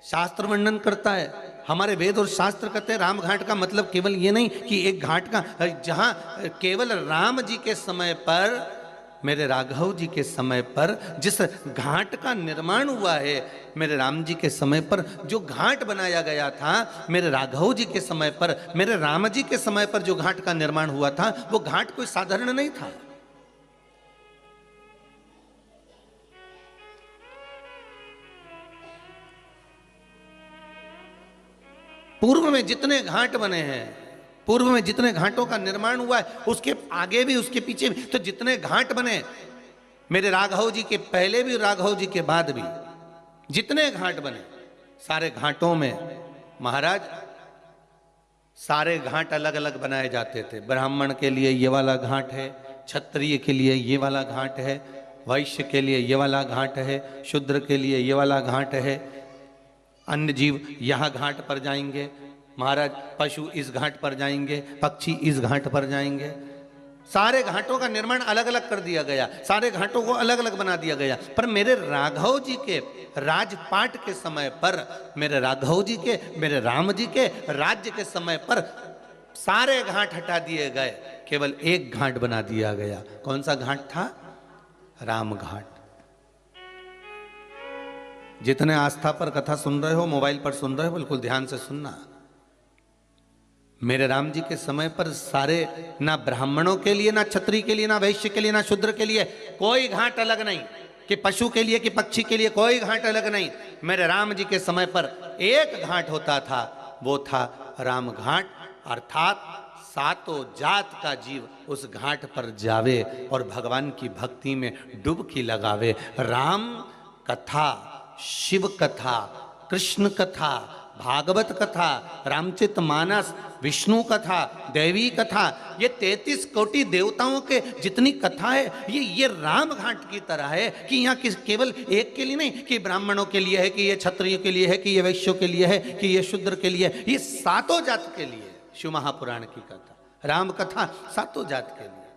शास्त्र वर्णन करता है। हमारे वेद और शास्त्र कहते हैं राम घाट का मतलब केवल ये नहीं कि एक घाट का, जहां केवल राम जी के समय पर, मेरे राघव जी के समय पर जिस घाट का निर्माण हुआ है, मेरे राम जी के समय पर जो घाट बनाया गया था, मेरे राघव जी के समय पर, मेरे राम जी के समय पर जो घाट का निर्माण हुआ था, वो घाट कोई साधारण नहीं था। पूर्व में जितने घाट बने हैं, पूर्व में जितने घाटों का निर्माण हुआ है, उसके आगे भी, उसके पीछे भी, तो जितने घाट बने, मेरे राघव जी के पहले भी, राघव जी के बाद भी जितने घाट बने, सारे घाटों में महाराज, सारे घाट अलग अलग बनाए जाते थे। ब्राह्मण के लिए ये वाला घाट है, क्षत्रिय के लिए ये वाला घाट है, वैश्य के लिए ये वाला घाट है, शूद्र के लिए ये वाला घाट है, अन्य जीव यहाँ घाट पर जाएंगे महाराज, पशु इस घाट पर जाएंगे, पक्षी इस घाट पर जाएंगे। सारे घाटों का निर्माण अलग अलग कर दिया गया, सारे घाटों को अलग अलग बना दिया गया। पर मेरे राघव जी के राजपाट के समय पर, मेरे राघव जी के, मेरे राम जी के राज्य के समय पर सारे घाट हटा दिए गए, केवल एक घाट बना दिया गया। कौन सा घाट था? राम घाट। जितने आस्था पर कथा सुन रहे हो, मोबाइल पर सुन रहे हो, बिल्कुल ध्यान से सुनना। मेरे राम जी के समय पर सारे, ना ब्राह्मणों के लिए, ना क्षत्रिय के लिए, ना वैश्य के लिए, ना शूद्र के लिए कोई घाट अलग नहीं, कि पशु के लिए कि पक्षी के लिए कोई घाट अलग नहीं। मेरे राम जी के समय पर एक घाट होता था, वो था राम घाट, अर्थात सातों जात का जीव उस घाट पर जावे और भगवान की भक्ति में डुबकी लगावे। राम कथा, शिव कथा, कृष्ण कथा, भागवत कथा, रामचरित मानस, विष्णु कथा, देवी कथा, ये 33 कोटि देवताओं के जितनी कथा है, ये राम घाट की तरह है कि यहाँ केवल एक के लिए नहीं, कि ब्राह्मणों के लिए है, कि ये क्षत्रियों के लिए है, कि ये वैश्यों के लिए है, कि ये शूद्र के लिए है, ये सातों जात के लिए। शिव महापुराण की कथा, राम कथा सातों जात के लिए,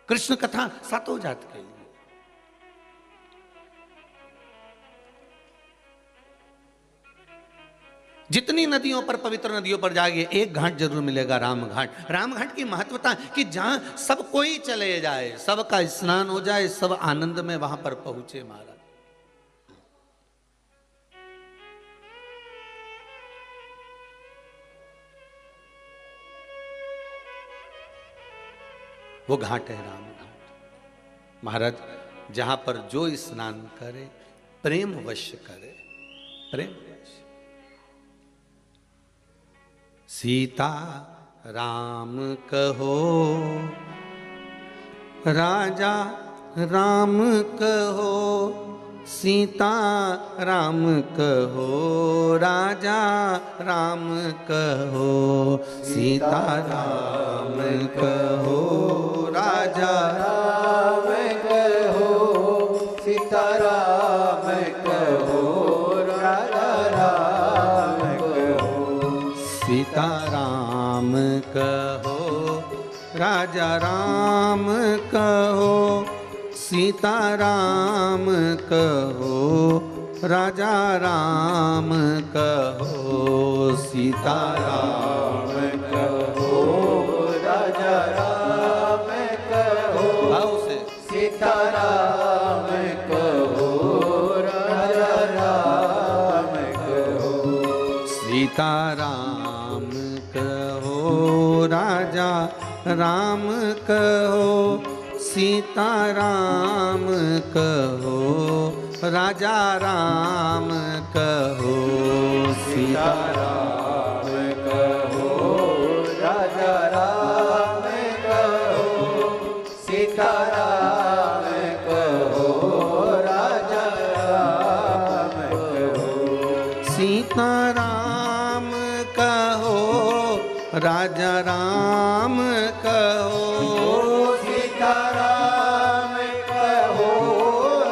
कृष्ण कथा सातों जात के लिए। जितनी नदियों पर, पवित्र नदियों पर जाइए, एक घाट जरूर मिलेगा, राम घाट। राम घाट की महत्वता कि जहां सब कोई चले जाए, सबका स्नान हो जाए, सब आनंद में वहां पर पहुंचे महाराज। वो घाट है राम घाट महाराज, जहां पर जो स्नान करे प्रेम वश करे, प्रेम वश। सीता राम कहो, राजा राम कहो, सीता राम कहो, राजा राम कहो, सीता राम कहो, राजा राम कहो, सीता राम कहो, राजा राम कहो, सीता राम कहो, राजा राम कहो, सीता राम कहो, राजा राम कहो, सीता राम कहो, राजा राम कहो, भाव से सीता राम कहो, राजा राम कहो, सीता राम कहो, राजा राम कहो, सीता राम कहो, राजा राम कहो, सीता राम कहो, राजा राम कहो, सीता राम कहो, राजा राम कहो, सीता राम कहो, राजा राम कहो, सीता राम कहो,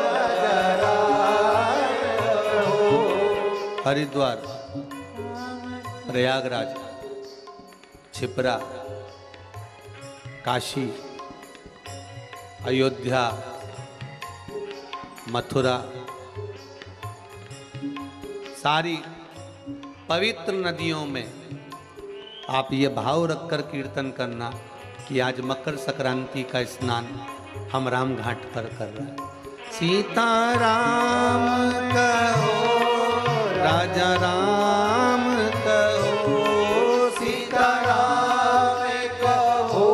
राजा राम कहो। हरिद्वार, प्रयागराज, छिपरा, काशी, अयोध्या, मथुरा, सारी पवित्र नदियों में आप ये भाव रखकर कीर्तन करना कि आज मकर संक्रांति का स्नान हम राम घाट पर कर रहे हैं। सीता राम कहो, राजा राम कहो, सीता राम कहो,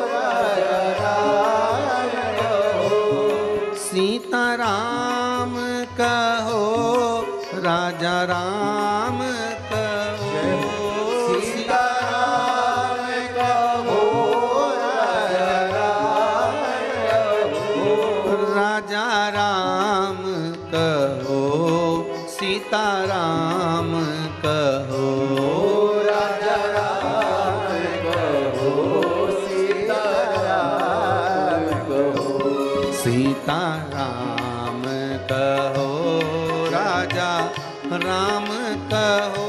राजा राम कहो, सीता राम कहो, राजा राम कहो, सीता राम कहो, राजा राम कहो, राजा राम कहो, सीता राम कहो, राजा राम कहो, सीता राम कहो, सीता राम कहो, राजा राम कहो,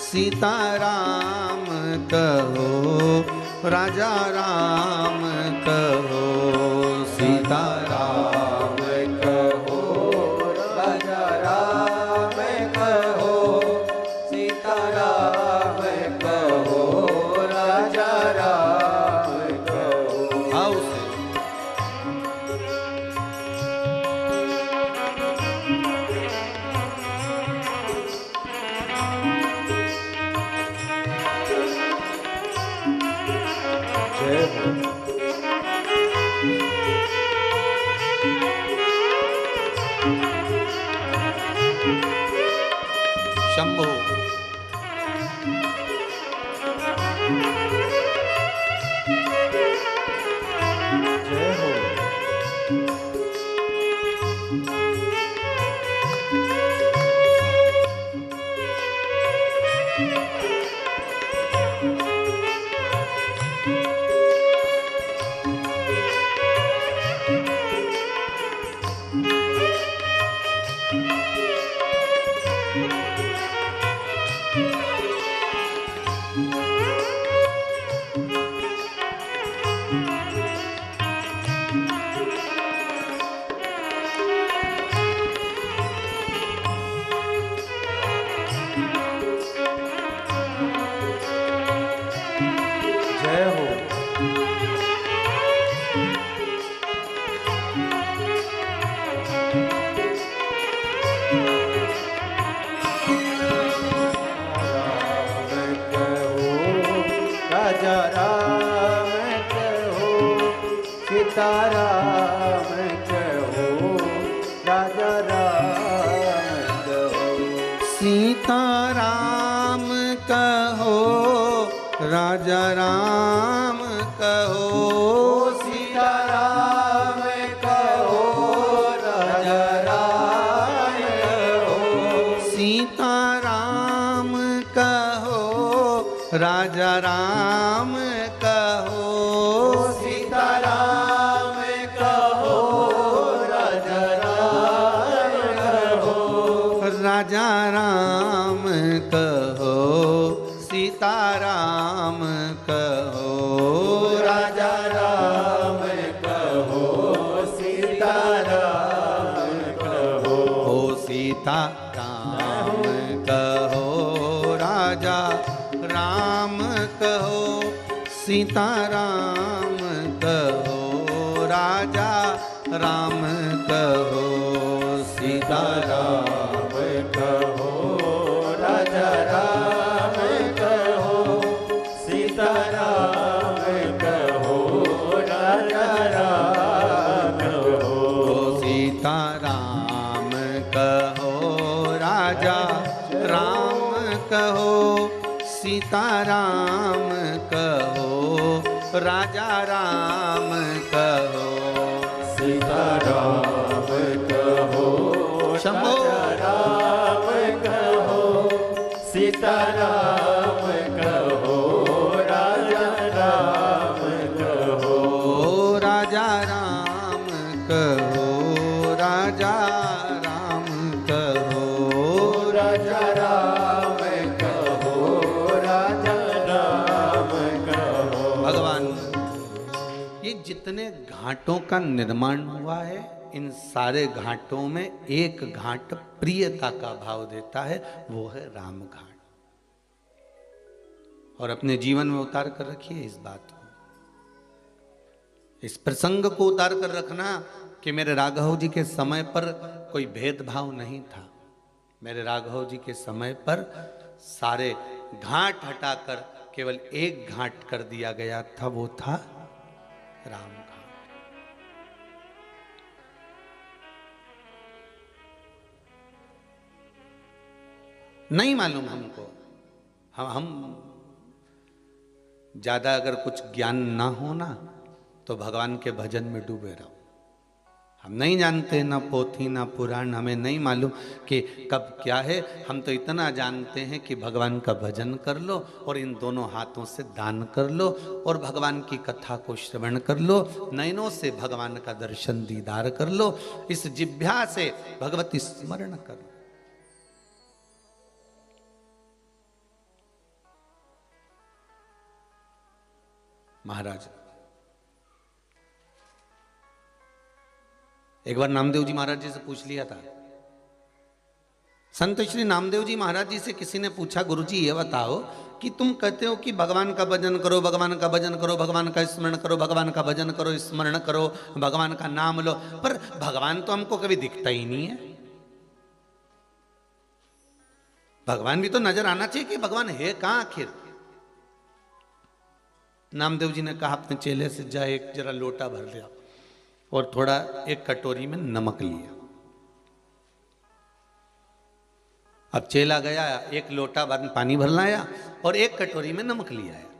सीता राम कहो, राजा राम कहो, सीता राम कहो, राजा राम कहो, सीता राम कहो, राजा राम कहो। आओ से शंभो। जय हो। जय हो। राजा राम कहो, सीताराम कहो, राजा राम कहो। सीताराम कहो, राजा राम कहो। सीताराम कहो, राजा राम कहो। सीताराम कहो, राजा राम कहो। सीताराम कहो, राजा राम कहो। राजा राम कहो, सीताराम कहो। राजा राम कहो, सीताराम कहो। हो सीताराम कहो, राजा राम कहो। सीताराम कहो, राजा राम कहो। सीताराम कहो, राजा राम कहो। सीताराम कहो, राजा राम कहो। सीताराम कहो, राजा राम कहो। सीताराम कहो, राजा राम कहो। सीताराम कहो, शंभो। राजा राम कहो। सीताराम कहो, राजा राम कहो। राजा राम कहो, राजा राम कहो। राजा राम कहो, राजा राम कहो। भगवान, ये जितने घाटों का निर्माण हुआ है, इन सारे घाटों में एक घाट प्रियता का भाव देता है, वो है राम घाट। और अपने जीवन में उतार कर रखिए इस बात को, इस प्रसंग को उतार कर रखना कि मेरे राघव जी के समय पर कोई भेदभाव नहीं था। मेरे राघव जी के समय पर सारे घाट हटाकर केवल एक घाट कर दिया गया था, वो था राम घाट। नहीं मालूम हमको, हम ज्यादा अगर कुछ ज्ञान ना हो ना तो भगवान के भजन में डूबे रहो। हम नहीं जानते ना पोथी ना पुराण, हमें नहीं मालूम कि कब क्या है। हम तो इतना जानते हैं कि भगवान का भजन कर लो और इन दोनों हाथों से दान कर लो और भगवान की कथा को श्रवण कर लो, नयनों से भगवान का दर्शन दीदार कर लो, इस जिह्वा से भगवती स्मरण कर लो। महाराज, एक बार नामदेव जी महाराज जी से पूछ लिया था। संत श्री नामदेव जी महाराज जी से किसी ने पूछा, गुरुजी ये बताओ कि तुम कहते हो कि भगवान का भजन करो, भगवान का भजन करो, भगवान का स्मरण करो, भगवान का भजन करो, स्मरण करो, भगवान का नाम लो, पर भगवान तो हमको कभी दिखता ही नहीं है। भगवान भी तो नजर आना चाहिए कि भगवान है कहां आखिर। नामदेव जी ने कहा अपने चेले से, जा एक जरा लोटा भर लिया और थोड़ा एक कटोरी में नमक लिया। अब चेला गया, एक लोटा भर पानी भर लाया और एक कटोरी में नमक लिया है।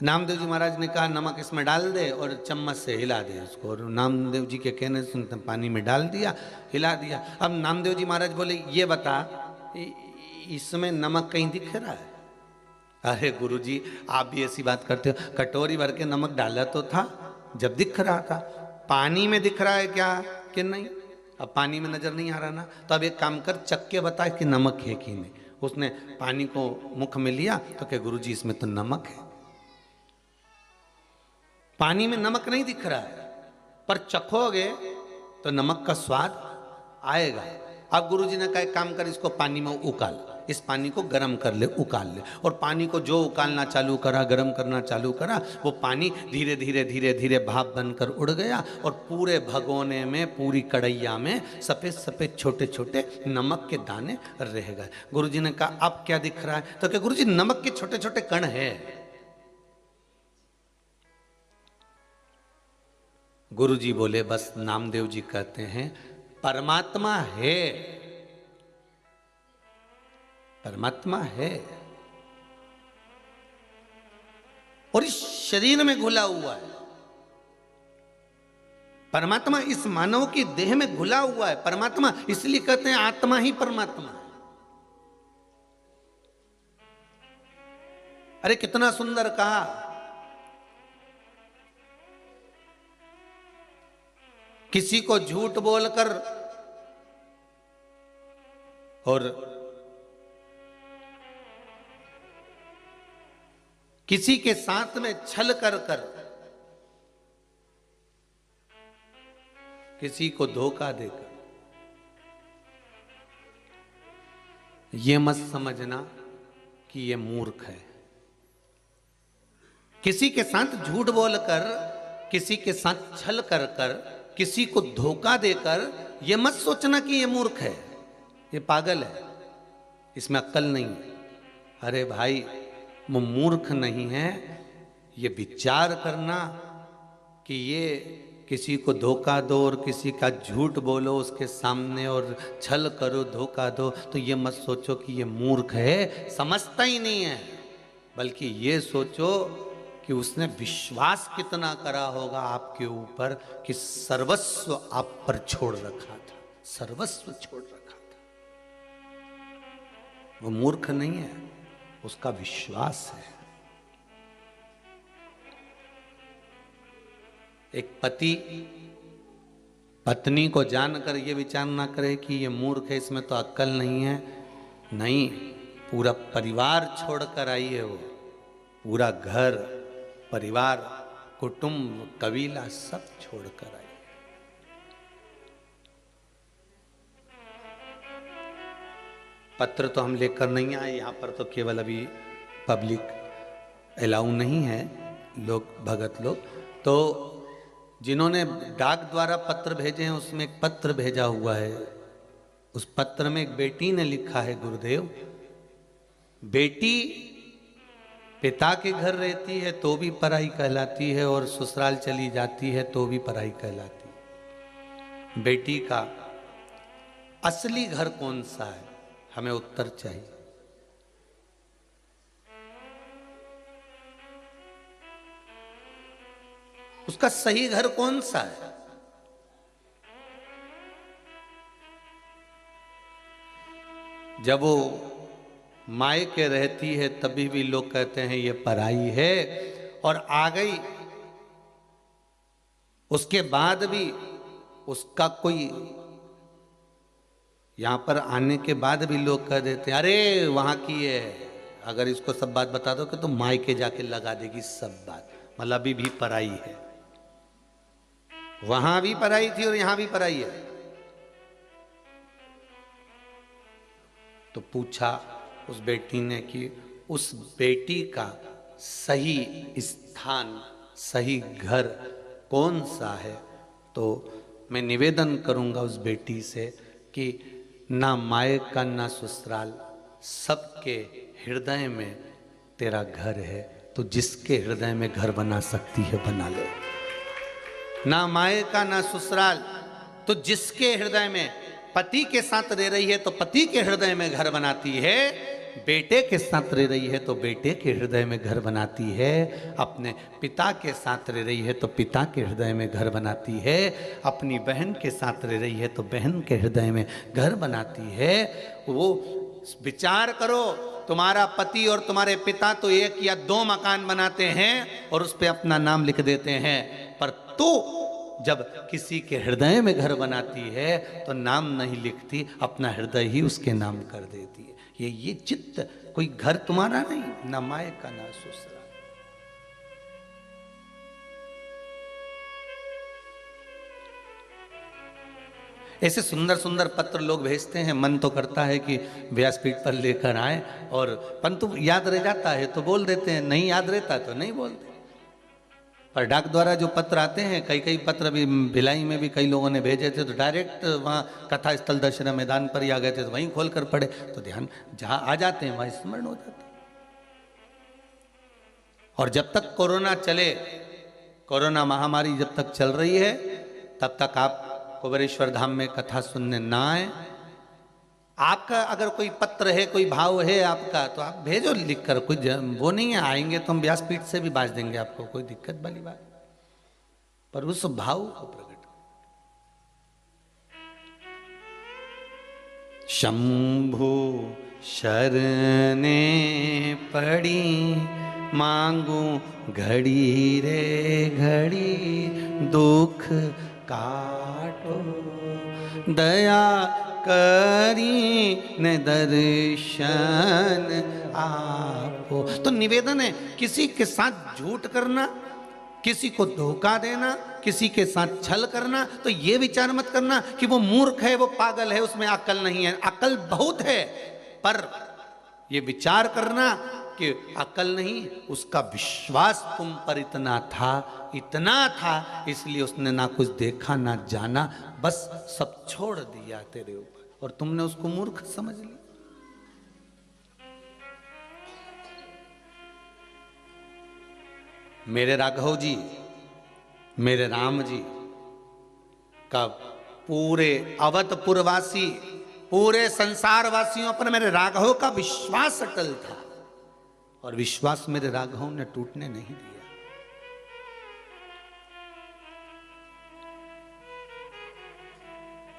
नामदेव जी महाराज ने कहा नमक इसमें डाल दे और चम्मच से हिला दे उसको, और नामदेव जी के कहने से पानी में डाल दिया, हिला दिया। अब नामदेव जी महाराज बोले ये बता इसमें नमक कहीं दिख रहा है? अरे गुरुजी आप भी ऐसी बात करते हो, कटोरी भर के नमक डाला तो था जब दिख रहा था, पानी में दिख रहा है क्या कि नहीं? अब पानी में नजर नहीं आ रहा ना, तो अब एक काम कर चख के बता कि नमक है कि नहीं। उसने पानी को मुख में लिया तो क्या गुरुजी इसमें तो नमक है। पानी में नमक नहीं दिख रहा है पर चखोगे तो नमक का स्वाद आएगा। अब गुरुजी ने कहा एक काम कर इसको पानी में उकाल, इस पानी को गर्म कर ले, उकाल ले। और पानी को जो उकालना चालू करा, गर्म करना चालू करा, वो पानी धीरे धीरे धीरे धीरे भाप बनकर उड़ गया और पूरे भगोने में, पूरी कढ़ैया में सफेद सफेद छोटे छोटे नमक के दाने रह गए। गुरुजी ने कहा अब क्या दिख रहा है? तो क्या गुरुजी नमक के छोटे छोटे कण है। गुरुजी बोले बस नामदेव जी कहते हैं परमात्मा है, परमात्मा है और इस शरीर में घुला हुआ है। परमात्मा इस मानव की देह में घुला हुआ है। परमात्मा इसलिए कहते हैं आत्मा ही परमात्मा है। अरे कितना सुंदर कहा। किसी को झूठ बोलकर और किसी के साथ में छल कर कर किसी को धोखा देकर, ये मत समझना कि ये मूर्ख है। किसी के साथ झूठ बोलकर, किसी के साथ छल कर कर, किसी को धोखा देकर, ये मत सोचना कि ये मूर्ख है, ये पागल है, इसमें अक्ल नहीं है। अरे भाई वो मूर्ख नहीं है, ये विचार करना कि ये किसी को धोखा दो और किसी का झूठ बोलो उसके सामने और छल करो, धोखा दो, तो ये मत सोचो कि ये मूर्ख है, समझता ही नहीं है। बल्कि ये सोचो कि उसने विश्वास कितना करा होगा आपके ऊपर कि सर्वस्व आप पर छोड़ रखा था, सर्वस्व छोड़ रखा था। वो मूर्ख नहीं है, उसका विश्वास है। एक पति पत्नी को जानकर ये विचार ना करे कि ये मूर्ख है, इसमें तो अक्ल नहीं है। नहीं, पूरा परिवार छोड़कर आई है वो, पूरा घर परिवार कुटुंब कबीला सब छोड़कर आई। पत्र तो हम लेकर नहीं आए, यहाँ पर तो केवल अभी पब्लिक अलाउ नहीं है, लोग भगत लोग। तो जिन्होंने डाक द्वारा पत्र भेजे हैं उसमें एक पत्र भेजा हुआ है। उस पत्र में एक बेटी ने लिखा है, गुरुदेव बेटी पिता के घर रहती है तो भी पराई कहलाती है और ससुराल चली जाती है तो भी पराई कहलाती है। बेटी का असली घर कौन सा है, हमें उत्तर चाहिए। उसका सही घर कौन सा है? जब वो मायके रहती है तभी भी लोग कहते हैं ये पराई है, और आ गई उसके बाद भी उसका कोई, यहां पर आने के बाद भी लोग कह देते हैं अरे वहां की है। अगर इसको सब बात बता दो कि तो मायके जाके लगा देगी सब बात, मतलब अभी भी पराई है। वहां भी पराई थी और यहां भी पराई है। तो पूछा उस बेटी ने कि उस बेटी का सही स्थान, सही घर कौन सा है? तो मैं निवेदन करूंगा उस बेटी से कि ना मायका ना ससुराल, सबके हृदय में तेरा घर है। तो जिसके हृदय में घर बना सकती है बना ले। ना मायका ना ससुराल, तो जिसके हृदय में पति के साथ रह रही है तो पति के हृदय में घर बनाती है, बेटे के साथ रह रही है तो बेटे के हृदय में घर बनाती है, अपने पिता के साथ रह रही है तो पिता के हृदय में घर बनाती है, अपनी बहन के साथ रह रही है तो बहन के हृदय में घर बनाती है। वो विचार करो, तुम्हारा पति और तुम्हारे पिता तो एक या दो मकान बनाते हैं और उस पर अपना नाम लिख देते हैं, पर तू जब किसी के हृदय में घर बनाती है तो नाम नहीं लिखती, अपना हृदय ही उसके नाम कर देती है। ये चित्त, कोई घर तुम्हारा नहीं, ना माए का ना ससुरा। ऐसे सुंदर सुंदर पत्र लोग भेजते हैं, मन तो करता है कि व्यासपीठ पर लेकर आए, और परंतु याद रह जाता है तो बोल देते हैं, नहीं याद रहता तो नहीं बोलते। पर डाक द्वारा जो पत्र आते हैं, कई कई पत्र भी भिलाई में भी कई लोगों ने भेजे थे, तो डायरेक्ट वहाँ कथा स्थल दशहरा मैदान पर ही आ गए थे, तो वहीं खोल कर पढ़े तो ध्यान जहाँ आ जाते हैं वहाँ स्मरण हो जाते हैं। और जब तक कोरोना चले, कोरोना महामारी जब तक चल रही है, तब तक आप कुबेरेश्वर धाम में कथा सुनने ना आए। आपका अगर कोई पत्र है, कोई भाव है आपका, तो आप भेजो लिख कर, कोई वो नहीं है, आएंगे तो हम व्यासपीठ से भी बाज देंगे आपको, कोई दिक्कत वाली बात, पर उस भाव को प्रकट। शंभु शरणे पड़ी मांगू घड़ी रे घड़ी, दुख काटो दया करी ने दर्शन आपो। तो निवेदन है, किसी के साथ झूठ करना, किसी को धोखा देना, किसी के साथ छल करना, तो ये विचार मत करना कि वो मूर्ख है, वो पागल है, उसमें अक्ल नहीं है। अक्ल बहुत है, पर ये विचार करना कि अक्ल नहीं, उसका विश्वास तुम पर इतना था, इसलिए उसने ना कुछ देखा ना जाना, बस सब छोड़ दिया तेरे ऊपर, और तुमने उसको मूर्ख समझ लिया। मेरे राघव जी, मेरे राम जी का पूरे अवधपुरवासी, पूरे संसार वासियों पर मेरे राघव का विश्वास अटल था, और विश्वास मेरे राघव ने टूटने नहीं दिया।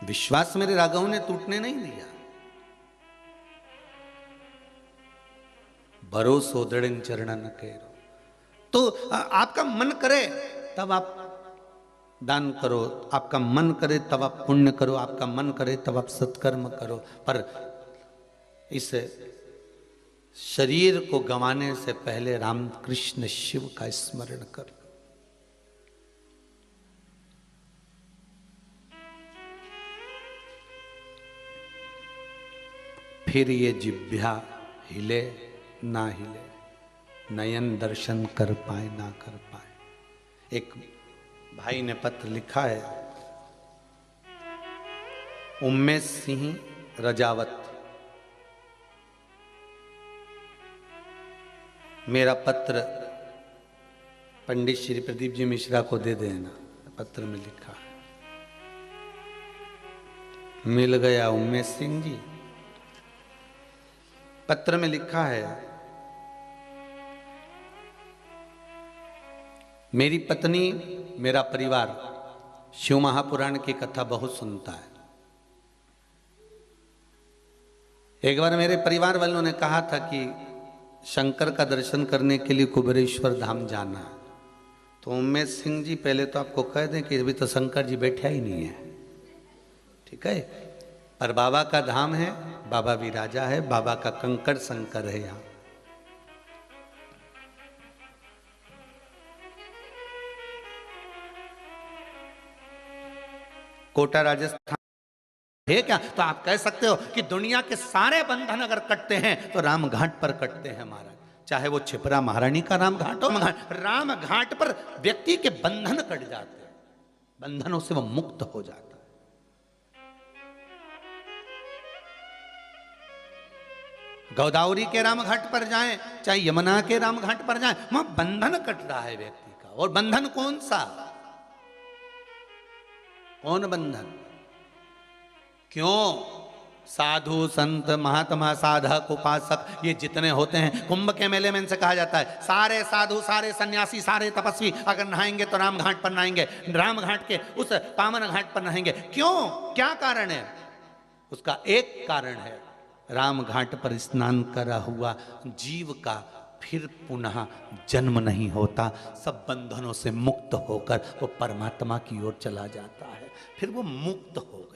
विश्वास मेरे राघव ने टूटने नहीं दिया। भरोसो दृढ़ चरणन केरो। तो आपका मन करे तब आप दान करो, आपका मन करे तब आप पुण्य करो, आपका मन करे तब आप सत्कर्म करो, पर इस शरीर को गंवाने से पहले रामकृष्ण शिव का स्मरण करो। फिर ये जिह्वा हिले ना हिले, नयन दर्शन कर पाए ना कर पाए। एक भाई ने पत्र लिखा है, उम्मेश सिंह रजावत, मेरा पत्र पंडित श्री प्रदीप जी मिश्रा को दे देना। पत्र में लिखा है, मिल गया उम्मेश सिंह जी। पत्र में लिखा है, मेरी पत्नी, मेरा परिवार शिव महापुराण की कथा बहुत सुनता है। एक बार मेरे परिवार वालों ने कहा था कि शंकर का दर्शन करने के लिए कुबेरेश्वर धाम जाना है, तो उम्मेश सिंह जी पहले तो आपको कह दें कि अभी तो शंकर जी बैठा ही नहीं है, ठीक है, पर बाबा का धाम है, बाबा भी राजा है, बाबा का कंकड़ शंकर है यहाँ। कोटा राजस्थान है क्या? तो आप कह सकते हो कि दुनिया के सारे बंधन अगर कटते हैं तो राम घाट पर कटते हैं महाराज। चाहे वो छिपरा महारानी का राम घाट हो, राम घाट पर व्यक्ति के बंधन कट जाते हैं, बंधनों से वो मुक्त हो जाता है। गोदावरी के राम घाट पर जाएं, चाहे यमुना के राम घाट पर जाएं, वहां बंधन कट रहा है व्यक्ति का। और बंधन कौन सा? कौन बंधन? क्यों? साधु संत महात्मा साधक उपासक ये जितने होते हैं, कुंभ के मेले में इनसे कहा जाता है सारे साधु सारे सन्यासी सारे तपस्वी अगर नहाएंगे तो राम घाट पर नहाएंगे, राम घाट के उस पावन घाट पर नहाएंगे। क्यों? क्या कारण है? उसका एक कारण है, राम घाट पर स्नान करा हुआ जीव का फिर पुनः जन्म नहीं होता, सब बंधनों से मुक्त होकर वो परमात्मा की ओर चला जाता है, फिर वो मुक्त हो गया।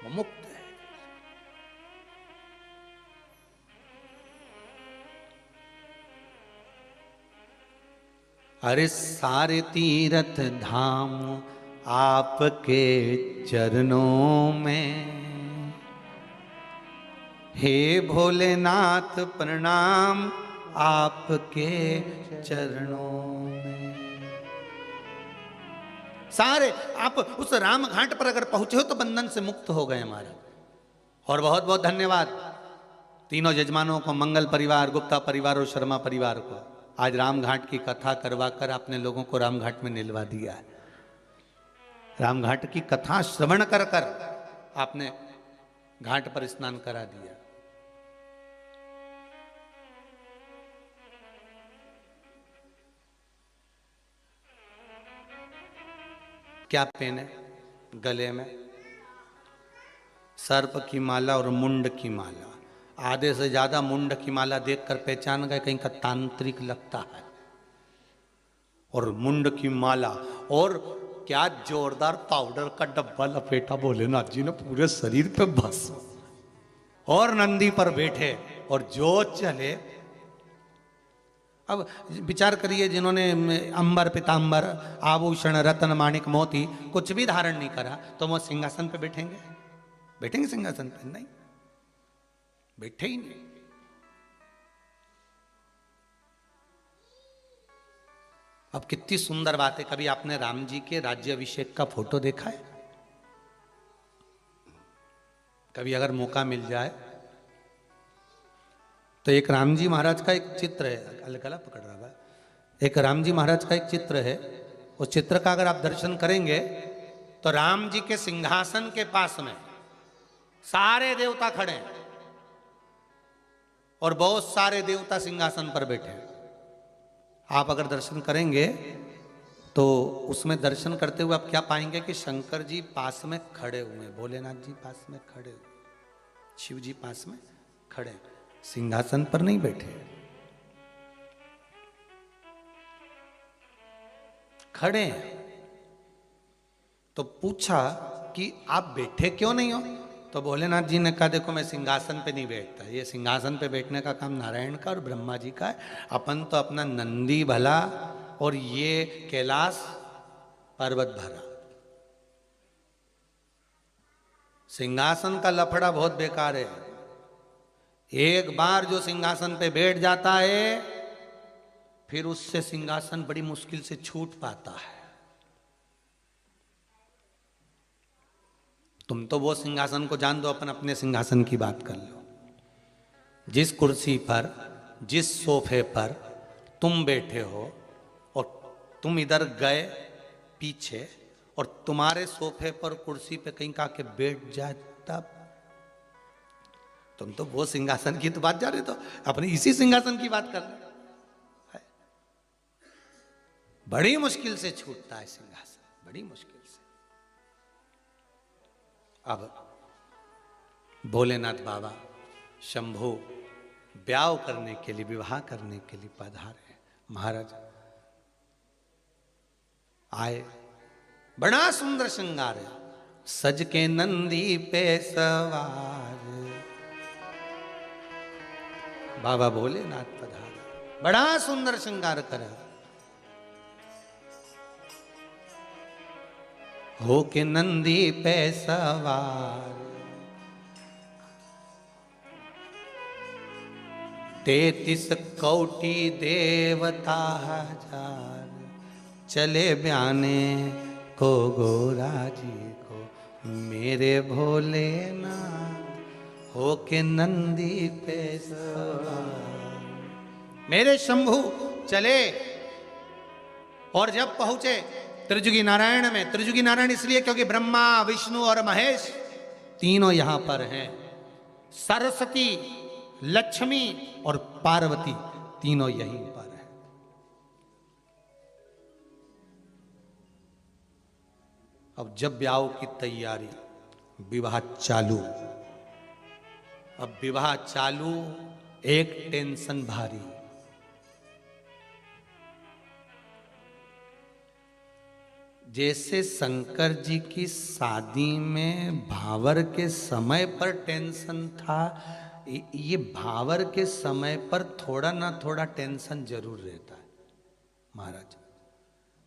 वो मुक्त है। अरे सारे तीर्थ धाम आपके चरणों में, हे भोलेनाथ प्रणाम आपके चरणों में। सारे आप उस राम घाट पर अगर पहुंचे हो तो बंधन से मुक्त हो गए हमारा। और बहुत बहुत धन्यवाद तीनों यजमानों को, मंगल परिवार, गुप्ता परिवार और शर्मा परिवार को। आज राम घाट की कथा करवा कर आपने लोगों को राम घाट में निलवा दिया है। राम घाट की कथा श्रवण कर कर आपने घाट पर स्नान करा दिया। क्या पहने? गले में सर्प की माला और मुंड की माला। आधे से ज्यादा मुंड की माला देखकर पहचान गए कहीं का तांत्रिक लगता है। और मुंड की माला और क्या जोरदार पाउडर का डब्बा लपेटा भोलेनाथ जी ने पूरे शरीर पे बस। और नंदी पर बैठे और जो चले। अब विचार करिए, जिन्होंने अंबर पीतांबर आभूषण रत्न माणिक मोती कुछ भी धारण नहीं करा तो वो सिंहासन पे बैठेंगे? बैठेंगे सिंहासन पे? नहीं, बैठे ही नहीं। अब कितनी सुंदर बात है। कभी आपने राम जी के राज्याभिषेक का फोटो देखा है? कभी अगर मौका मिल जाए तो एक राम जी महाराज का एक चित्र है, गला पकड़ रहा है, एक राम जी महाराज का एक चित्र है। उस चित्र का अगर आप दर्शन करेंगे तो राम जी के सिंहासन के पास में सारे देवता खड़े हैं और बहुत सारे देवता सिंहासन पर बैठे हैं। आप अगर दर्शन करेंगे तो उसमें दर्शन करते हुए आप क्या पाएंगे कि शंकर जी पास में खड़े हुए, भोलेनाथ जी पास में खड़े हुए, शिव जी पास में खड़े, सिंहासन पर नहीं बैठे, खड़े हैं। तो पूछा कि आप बैठे क्यों नहीं हो? तो भोलेनाथ जी ने कहा देखो मैं सिंहासन पे नहीं बैठता, ये सिंहासन पे बैठने का काम नारायण का और ब्रह्मा जी का है। अपन तो अपना नंदी भला और ये कैलाश पर्वत भरा। सिंहासन का लफड़ा बहुत बेकार है। एक बार जो सिंहासन पे बैठ जाता है फिर उससे सिंहासन बड़ी मुश्किल से छूट पाता है। तुम तो वो सिंहासन को जान दो, अपन अपने सिंहासन की बात कर लो। जिस कुर्सी पर, जिस सोफे पर तुम बैठे हो और तुम इधर गए पीछे और तुम्हारे सोफे पर कुर्सी पे कहीं का के बैठ जाए, तब तुम तो वो सिंहासन की तो बात जा रहे, तो अपने इसी सिंहासन की बात कर रहे। बड़ी मुश्किल से छूटता है सिंहासन, बड़ी मुश्किल से। अब भोलेनाथ बाबा शंभू ब्याह करने के लिए, विवाह करने के लिए पधारे। महाराज आए, बड़ा सुंदर श्रृंगार है, सज के नंदी पे सवार बाबा भोलेनाथ पधारे, बड़ा सुंदर श्रृंगार करे। हो के नंदी पे सवार, 33 कोटि देवता हजार, चले ब्याने को गोरा जी को मेरे भोलेनाथ, हो के नंदी पे सवार। मेरे शंभू चले और जब पहुंचे त्रिजुगी नारायण में, त्रिजुगी नारायण इसलिए क्योंकि ब्रह्मा विष्णु और महेश तीनों यहां पर हैं। सरस्वती, लक्ष्मी और पार्वती तीनों यहीं पर है। अब जब ब्याह की तैयारी, विवाह चालू। अब विवाह चालू, एक टेंशन भारी। जैसे शंकर जी की शादी में भावर के समय पर टेंशन था, ये भावर के समय पर थोड़ा ना थोड़ा टेंशन जरूर रहता है महाराज।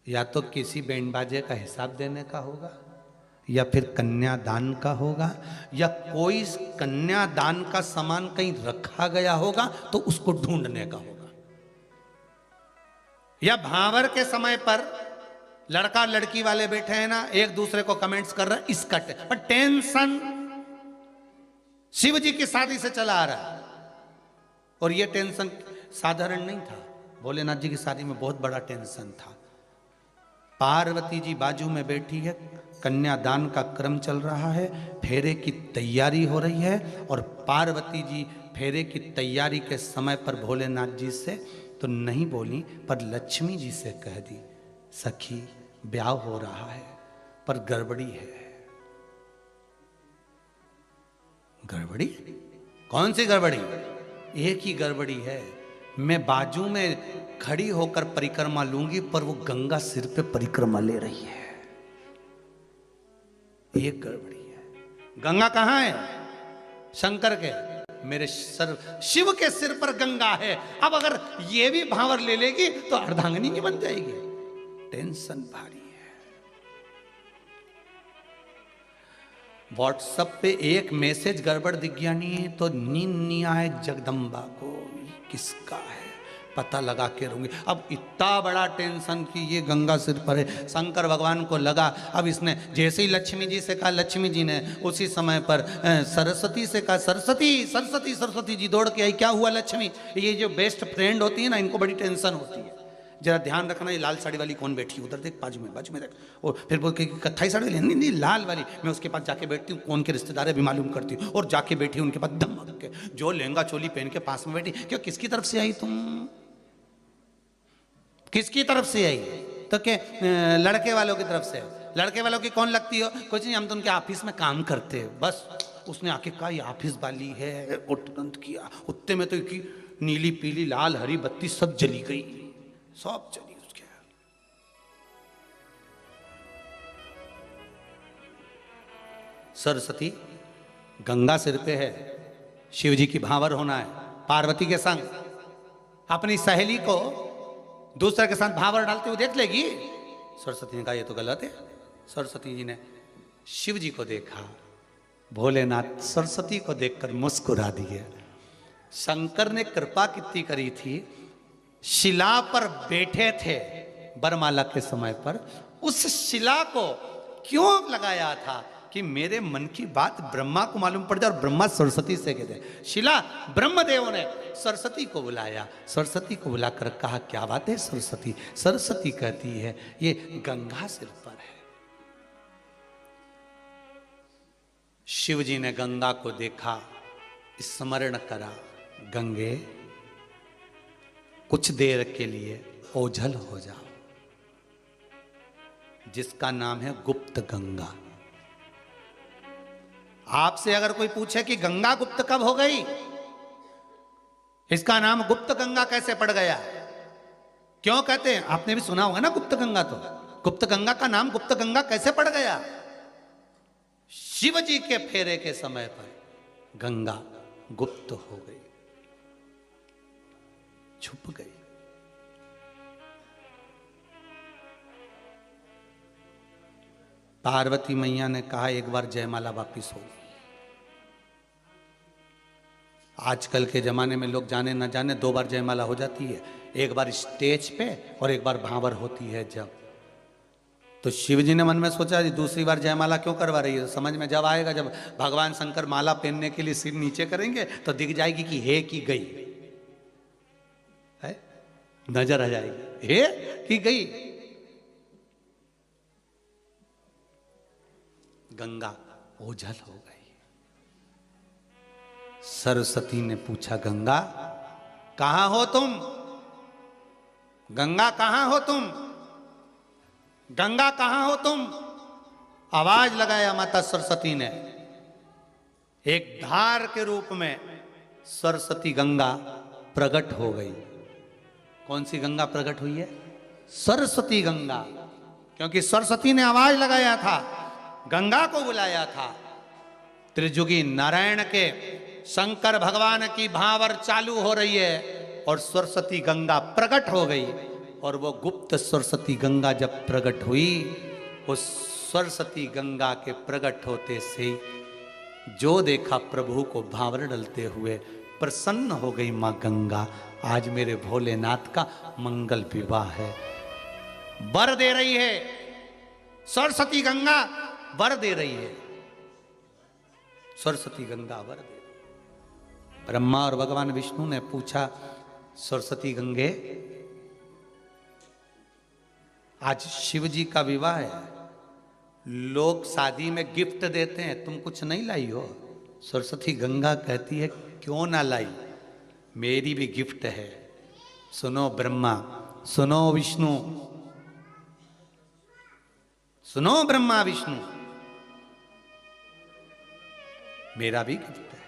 या तो किसी बैंड बाजे का हिसाब देने का होगा, या फिर कन्यादान का होगा, या कोई कन्यादान का सामान कहीं रखा गया होगा तो उसको ढूंढने का होगा। या भावर के समय पर लड़का लड़की वाले बैठे हैं ना, एक दूसरे को कमेंट्स कर रहे हैं, इसका पर टेंशन शिव जी की शादी से चला आ रहा है। और यह टेंशन साधारण नहीं था, भोलेनाथ जी की शादी में बहुत बड़ा टेंशन था। पार्वती जी बाजू में बैठी है, कन्यादान का क्रम चल रहा है, फेरे की तैयारी हो रही है, और पार्वती जी फेरे की तैयारी के समय पर भोलेनाथ जी से तो नहीं बोली, पर लक्ष्मी जी से कह दी, सखी ब्याह हो रहा है पर गड़बड़ी है। गड़बड़ी? कौन सी गड़बड़ी? एक ही गड़बड़ी है, मैं बाजू में खड़ी होकर परिक्रमा लूंगी पर वो गंगा सिर पे परिक्रमा ले रही है। एक गड़बड़ी है। गंगा कहां है? शंकर के, मेरे सर शिव के सिर पर गंगा है। अब अगर ये भी भांवर ले लेगी तो अर्धांगिनी नहीं बन जाएगी। टेंशन भारी है। व्हाट्सएप पे एक मैसेज गड़बड़ दिख गया नहीं तो नींद नहीं आए जगदम्बा को, किसका है पता लगा के रहूंगी। अब इतना बड़ा टेंशन कि ये गंगा सिर पर है। शंकर भगवान को लगा, अब इसने जैसे ही लक्ष्मी जी से कहा, लक्ष्मी जी ने उसी समय पर सरस्वती से कहा, सरस्वती सरस्वती सरस्वती जी दौड़ के आई। क्या हुआ लक्ष्मी? ये जो बेस्ट फ्रेंड होती है ना, इनको बड़ी टेंशन होती है। जरा ध्यान रखना, ये लाल साड़ी वाली कौन बैठी है उधर देख, बाजू में देख। और फिर बोल के कत्थई साड़ी वाली, नहीं लाल वाली। मैं उसके पास जाके बैठती हूँ, कौन के रिश्तेदार है भी मालूम करती हूँ, और जाके बैठी उनके पास धमक के, जो लहंगा चोली पहन के पास में बैठी। क्यों, किसकी तरफ से आई तुम? किसकी तरफ से आई? तो क्या लड़के वालों की तरफ से? लड़के वालों की कौन लगती हो? कुछ नहीं, हम तो उनके ऑफिस में काम करते हैं बस। उसने आके कहा ये ऑफिस वाली है, और तुरंत किया। उत्ते में तो की नीली पीली लाल हरी बत्ती सब जली गई, सब चली उसके। सरस्वती गंगा सिर पे है, शिव जी की भांवर होना है, पार्वती के संग अपनी सहेली को दूसरे के साथ भांवर डालते हुए देख लेगी। सरस्वती ने कहा ये तो गलत है। सरस्वती जी ने शिव जी को देखा, भोलेनाथ सरस्वती को देखकर मुस्कुरा दिए। शंकर ने कृपा कितनी करी थी, शिला पर बैठे थे बरमाला के समय पर, उस शिला को क्यों लगाया था कि मेरे मन की बात ब्रह्मा को मालूम पड़ जाए, और ब्रह्मा सरस्वती से कहते। शिला ब्रह्मदेव ने सरस्वती को बुलाया, सरस्वती को बुलाकर कहा क्या बात है सरस्वती? सरस्वती कहती है ये गंगा सिर पर है। शिव जी ने गंगा को देखा, स्मरण करा, गंगे कुछ देर के लिए ओझल हो जाओ, जिसका नाम है गुप्त गंगा। आपसे अगर कोई पूछे कि गंगा गुप्त कब हो गई, इसका नाम गुप्त गंगा कैसे पड़ गया, क्यों कहते हैं? आपने भी सुना होगा ना गुप्त गंगा। तो गुप्त गंगा का नाम गुप्त गंगा कैसे पड़ गया? शिव जी के फेरे के समय पर गंगा गुप्त हो गई, छुप गई। पार्वती मैया ने कहा एक बार जयमाला वापिस हो। आजकल के जमाने में लोग जाने ना जाने 2 बार जयमाला हो जाती है, एक बार स्टेज पे और एक बार भांवर होती है जब। तो शिव जी ने मन में सोचा जी दूसरी बार जयमाला क्यों करवा रही है? समझ में जब आएगा, जब भगवान शंकर माला पहनने के लिए सिर नीचे करेंगे तो दिख जाएगी कि हे की गई है, नजर आ जाएगी हे की गई। गंगा ओझल हो गई। सरस्वती ने पूछा, गंगा कहां हो तुम? गंगा कहां हो तुम? गंगा कहां हो तुम? आवाज लगाया माता सरस्वती ने। एक धार के रूप में सरस्वती गंगा प्रकट हो गई। कौन सी गंगा प्रकट हुई है? सरस्वती गंगा। क्योंकि सरस्वती ने आवाज लगाया था, गंगा को बुलाया था। त्रिजुगी नारायण के शंकर भगवान की भावर चालू हो रही है और सरस्वती गंगा प्रकट हो गई। और वो गुप्त सरस्वती गंगा जब प्रकट हुई, उस सरस्वती गंगा के प्रकट होते से जो देखा प्रभु को भावर डलते हुए प्रसन्न हो गई मां गंगा। आज मेरे भोलेनाथ का मंगल विवाह है। वर दे रही है सरस्वती गंगा, वर दे रही है सरस्वती गंगा, वर दे रही। ब्रह्मा और भगवान विष्णु ने पूछा, सरस्वती गंगे आज शिव जी का विवाह है, लोग शादी में गिफ्ट देते हैं, तुम कुछ नहीं लाई हो? सरस्वती गंगा कहती है, क्यों ना लाई, मेरी भी गिफ्ट है। सुनो ब्रह्मा, सुनो विष्णु, सुनो ब्रह्मा विष्णु, मेरा भी गिफ्ट है।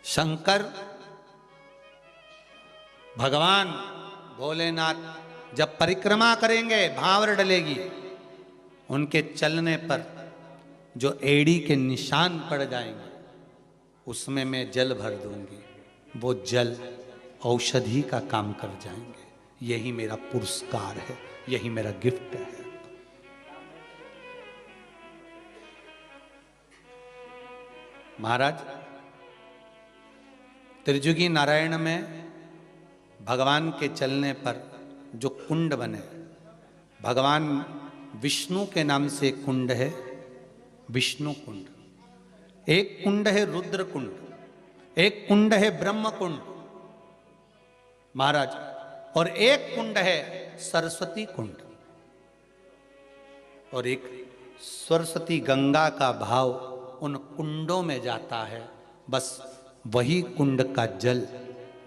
शंकर भगवान भोलेनाथ जब परिक्रमा करेंगे, भावर डलेगी, उनके चलने पर जो एड़ी के निशान पड़ जाएंगे, उसमें मैं जल भर दूंगी। वो जल औषधि का काम कर जाएंगे। यही मेरा पुरस्कार है, यही मेरा गिफ्ट है। महाराज, त्रिजुगी नारायण में भगवान के चलने पर जो कुंड बने, भगवान विष्णु के नाम से एक कुंड है, विष्णु कुंड। एक कुंड है रुद्र कुंड, एक कुंड है ब्रह्म कुंड महाराज, और एक कुंड है सरस्वती कुंड। और एक सरस्वती गंगा का भाव उन कुंडों में जाता है। बस वही कुंड का जल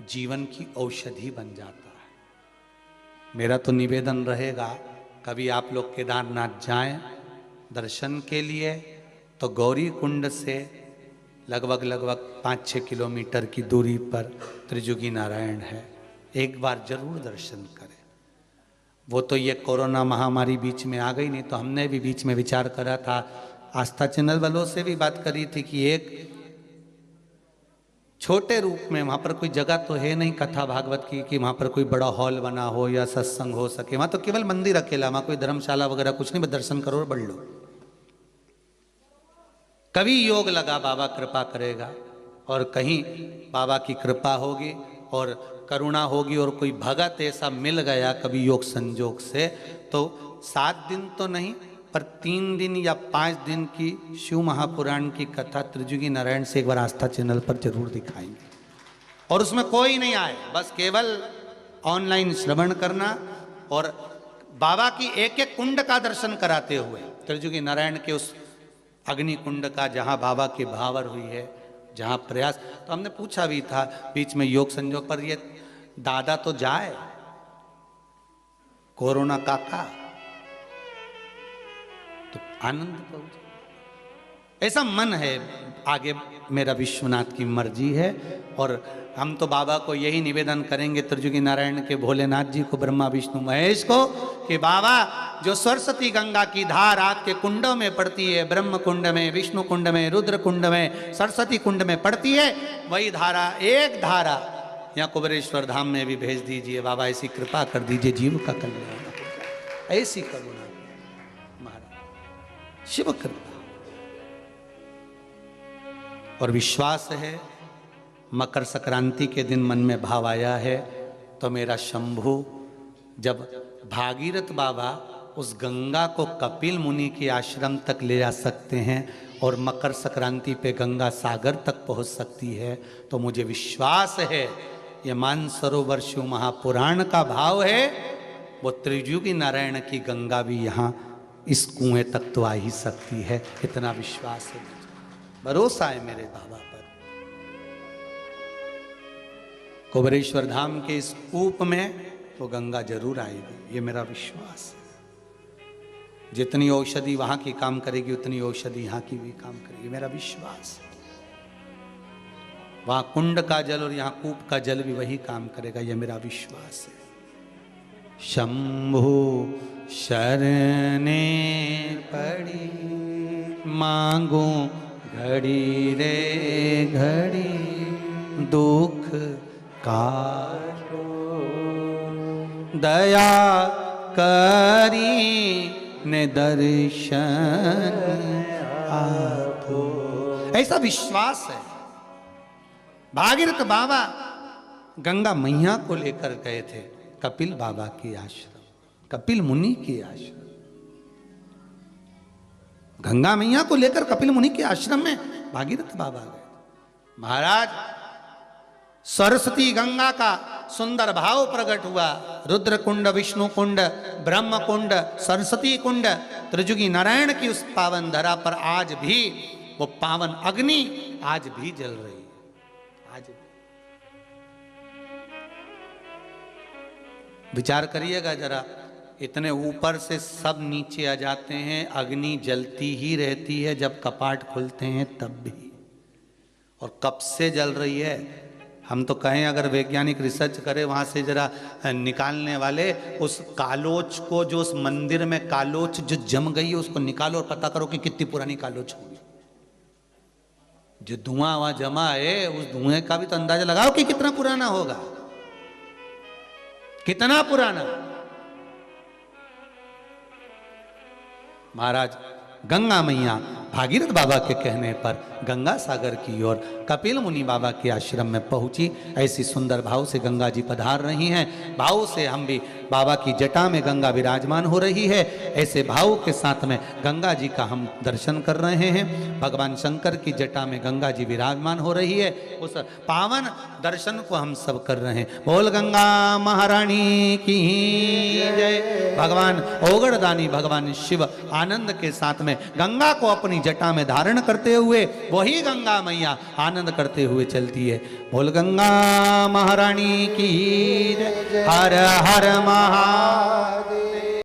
जीवन की औषधि बन जाता है। मेरा तो निवेदन रहेगा, कभी आप लोग केदारनाथ जाएं दर्शन के लिए, तो गौरी कुंड से लगभग 5-6 किलोमीटर की दूरी पर त्रिजुगी नारायण है। एक बार जरूर दर्शन करें। वो तो ये कोरोना महामारी बीच में आ गई, नहीं तो हमने भी बीच में विचार करा था, आस्था चैनल वालों से भी बात करी थी कि एक छोटे रूप में, वहाँ पर कोई जगह तो है नहीं कथा भागवत की कि वहाँ पर कोई बड़ा हॉल बना हो या सत्संग हो सके। वहाँ तो केवल मंदिर अकेला, वहाँ कोई धर्मशाला वगैरह कुछ नहीं, बस दर्शन करो और बढ़ लो। कभी योग लगा, बाबा कृपा करेगा, और कहीं बाबा की कृपा होगी और करुणा होगी और कोई भगत ऐसा मिल गया कभी योग संजोग से, तो 7 दिन तो नहीं पर 3 दिन या 5 दिन की शिव महापुराण की कथा त्रिजुगी नारायण से एक बार आस्था चैनल पर जरूर दिखाएंगे। और उसमें कोई नहीं आए, बस केवल ऑनलाइन श्रवण करना और बाबा की एक एक कुंड का दर्शन कराते हुए, त्रिजुगी नारायण के उस अग्नि कुंड का जहाँ बाबा की भावर हुई है, जहाँ प्रयास। तो हमने पूछा भी था बीच में योग संयोग पर, ये दादा तो जाए कोरोना काका, तो आनंद पहुंचे। ऐसा मन है, आगे मेरा विश्वनाथ की मर्जी है। और हम तो बाबा को यही निवेदन करेंगे, त्रिजुगी नारायण के भोलेनाथ जी को, ब्रह्मा विष्णु महेश को, कि बाबा जो सरस्वती गंगा की धार आपके कुंडों में पड़ती है, ब्रह्म कुंड में, विष्णु कुंड में, रुद्र कुंड में, सरस्वती कुंड में पड़ती है, वही धारा, एक धारा यहाँ कुबेरेश्वर धाम में भी भेज दीजिए बाबा। ऐसी कृपा कर दीजिए, जीव का कल्याण, ऐसी करुणा महाराज, शिव कृपा। और विश्वास है, मकर संक्रांति के दिन मन में भाव आया है, तो मेरा शंभु जब भागीरथ बाबा उस गंगा को कपिल मुनि के आश्रम तक ले जा सकते हैं और मकर संक्रांति पे गंगा सागर तक पहुंच सकती है, तो मुझे विश्वास है ये मानसरोवर शिव महापुराण का भाव है, वो त्रियुगी नारायण की गंगा भी यहाँ इस कुएं तक तो आ ही सकती है। इतना विश्वास है, भरोसा है मेरे बाबा पर। कुबेरेश्वर धाम के इस कूप में वो गंगा जरूर आएगी, ये मेरा विश्वास है। जितनी औषधि वहां की काम करेगी उतनी औषधि यहाँ की भी काम करेगी, मेरा विश्वास है। वहां कुंड का जल और यहाँ कूप का जल भी वही काम करेगा, यह मेरा विश्वास है। शंभु शरणे पड़ी मांगो घड़ी रे घड़ी दुख काटो दया करी ने दर्शन आपो। ऐसा विश्वास है। भागीरथ बाबा गंगा मैया को लेकर गए थे कपिल बाबा की आश्रम, कपिल मुनि की आश्रम। गंगा मैया को लेकर कपिल मुनि के आश्रम में भागीरथ बाबा गए। महाराज सरस्वती गंगा का सुंदर भाव प्रकट हुआ। रुद्र कुंड, विष्णु कुंड, ब्रह्म कुंड, सरस्वती कुंड, त्रिजुगी नारायण की उस पावन धरा पर आज भी वो पावन अग्नि आज भी जल रही है, आज भी। विचार करिएगा जरा, इतने ऊपर से सब नीचे आ जाते हैं, अग्नि जलती ही रहती है, जब कपाट खुलते हैं तब भी। और कब से जल रही है, हम तो कहें अगर वैज्ञानिक रिसर्च करे वहां से जरा निकालने वाले उस कालोच को, जो उस मंदिर में कालोच जो जम गई है उसको निकालो और पता करो कि कितनी पुरानी कालोच होगी। जो धुआं वहां जमा है उस धुएं का भी तो अंदाजा लगाओ कि कितना पुराना होगा, कितना पुराना। महाराज गंगा मैया भागीरथ बाबा के कहने पर गंगा सागर की ओर कपिल मुनि बाबा के आश्रम में पहुंची। ऐसी सुंदर भाव से गंगा जी पधार रही हैं। भाव से हम भी बाबा की जटा में गंगा विराजमान हो रही है, ऐसे भाव के साथ में गंगा जी का हम दर्शन कर रहे हैं। भगवान शंकर की जटा में गंगा जी विराजमान हो रही है, उस पावन दर्शन को हम सब कर रहे हैं। बोल गंगा महारानी की जय। भगवान ओगड़दानी भगवान शिव आनंद के साथ में गंगा को अपनी जटा में धारण करते हुए वही गंगा मैया आनंद करते हुए चलती है। बोल गंगा महारानी की जय। हर हर महादेव।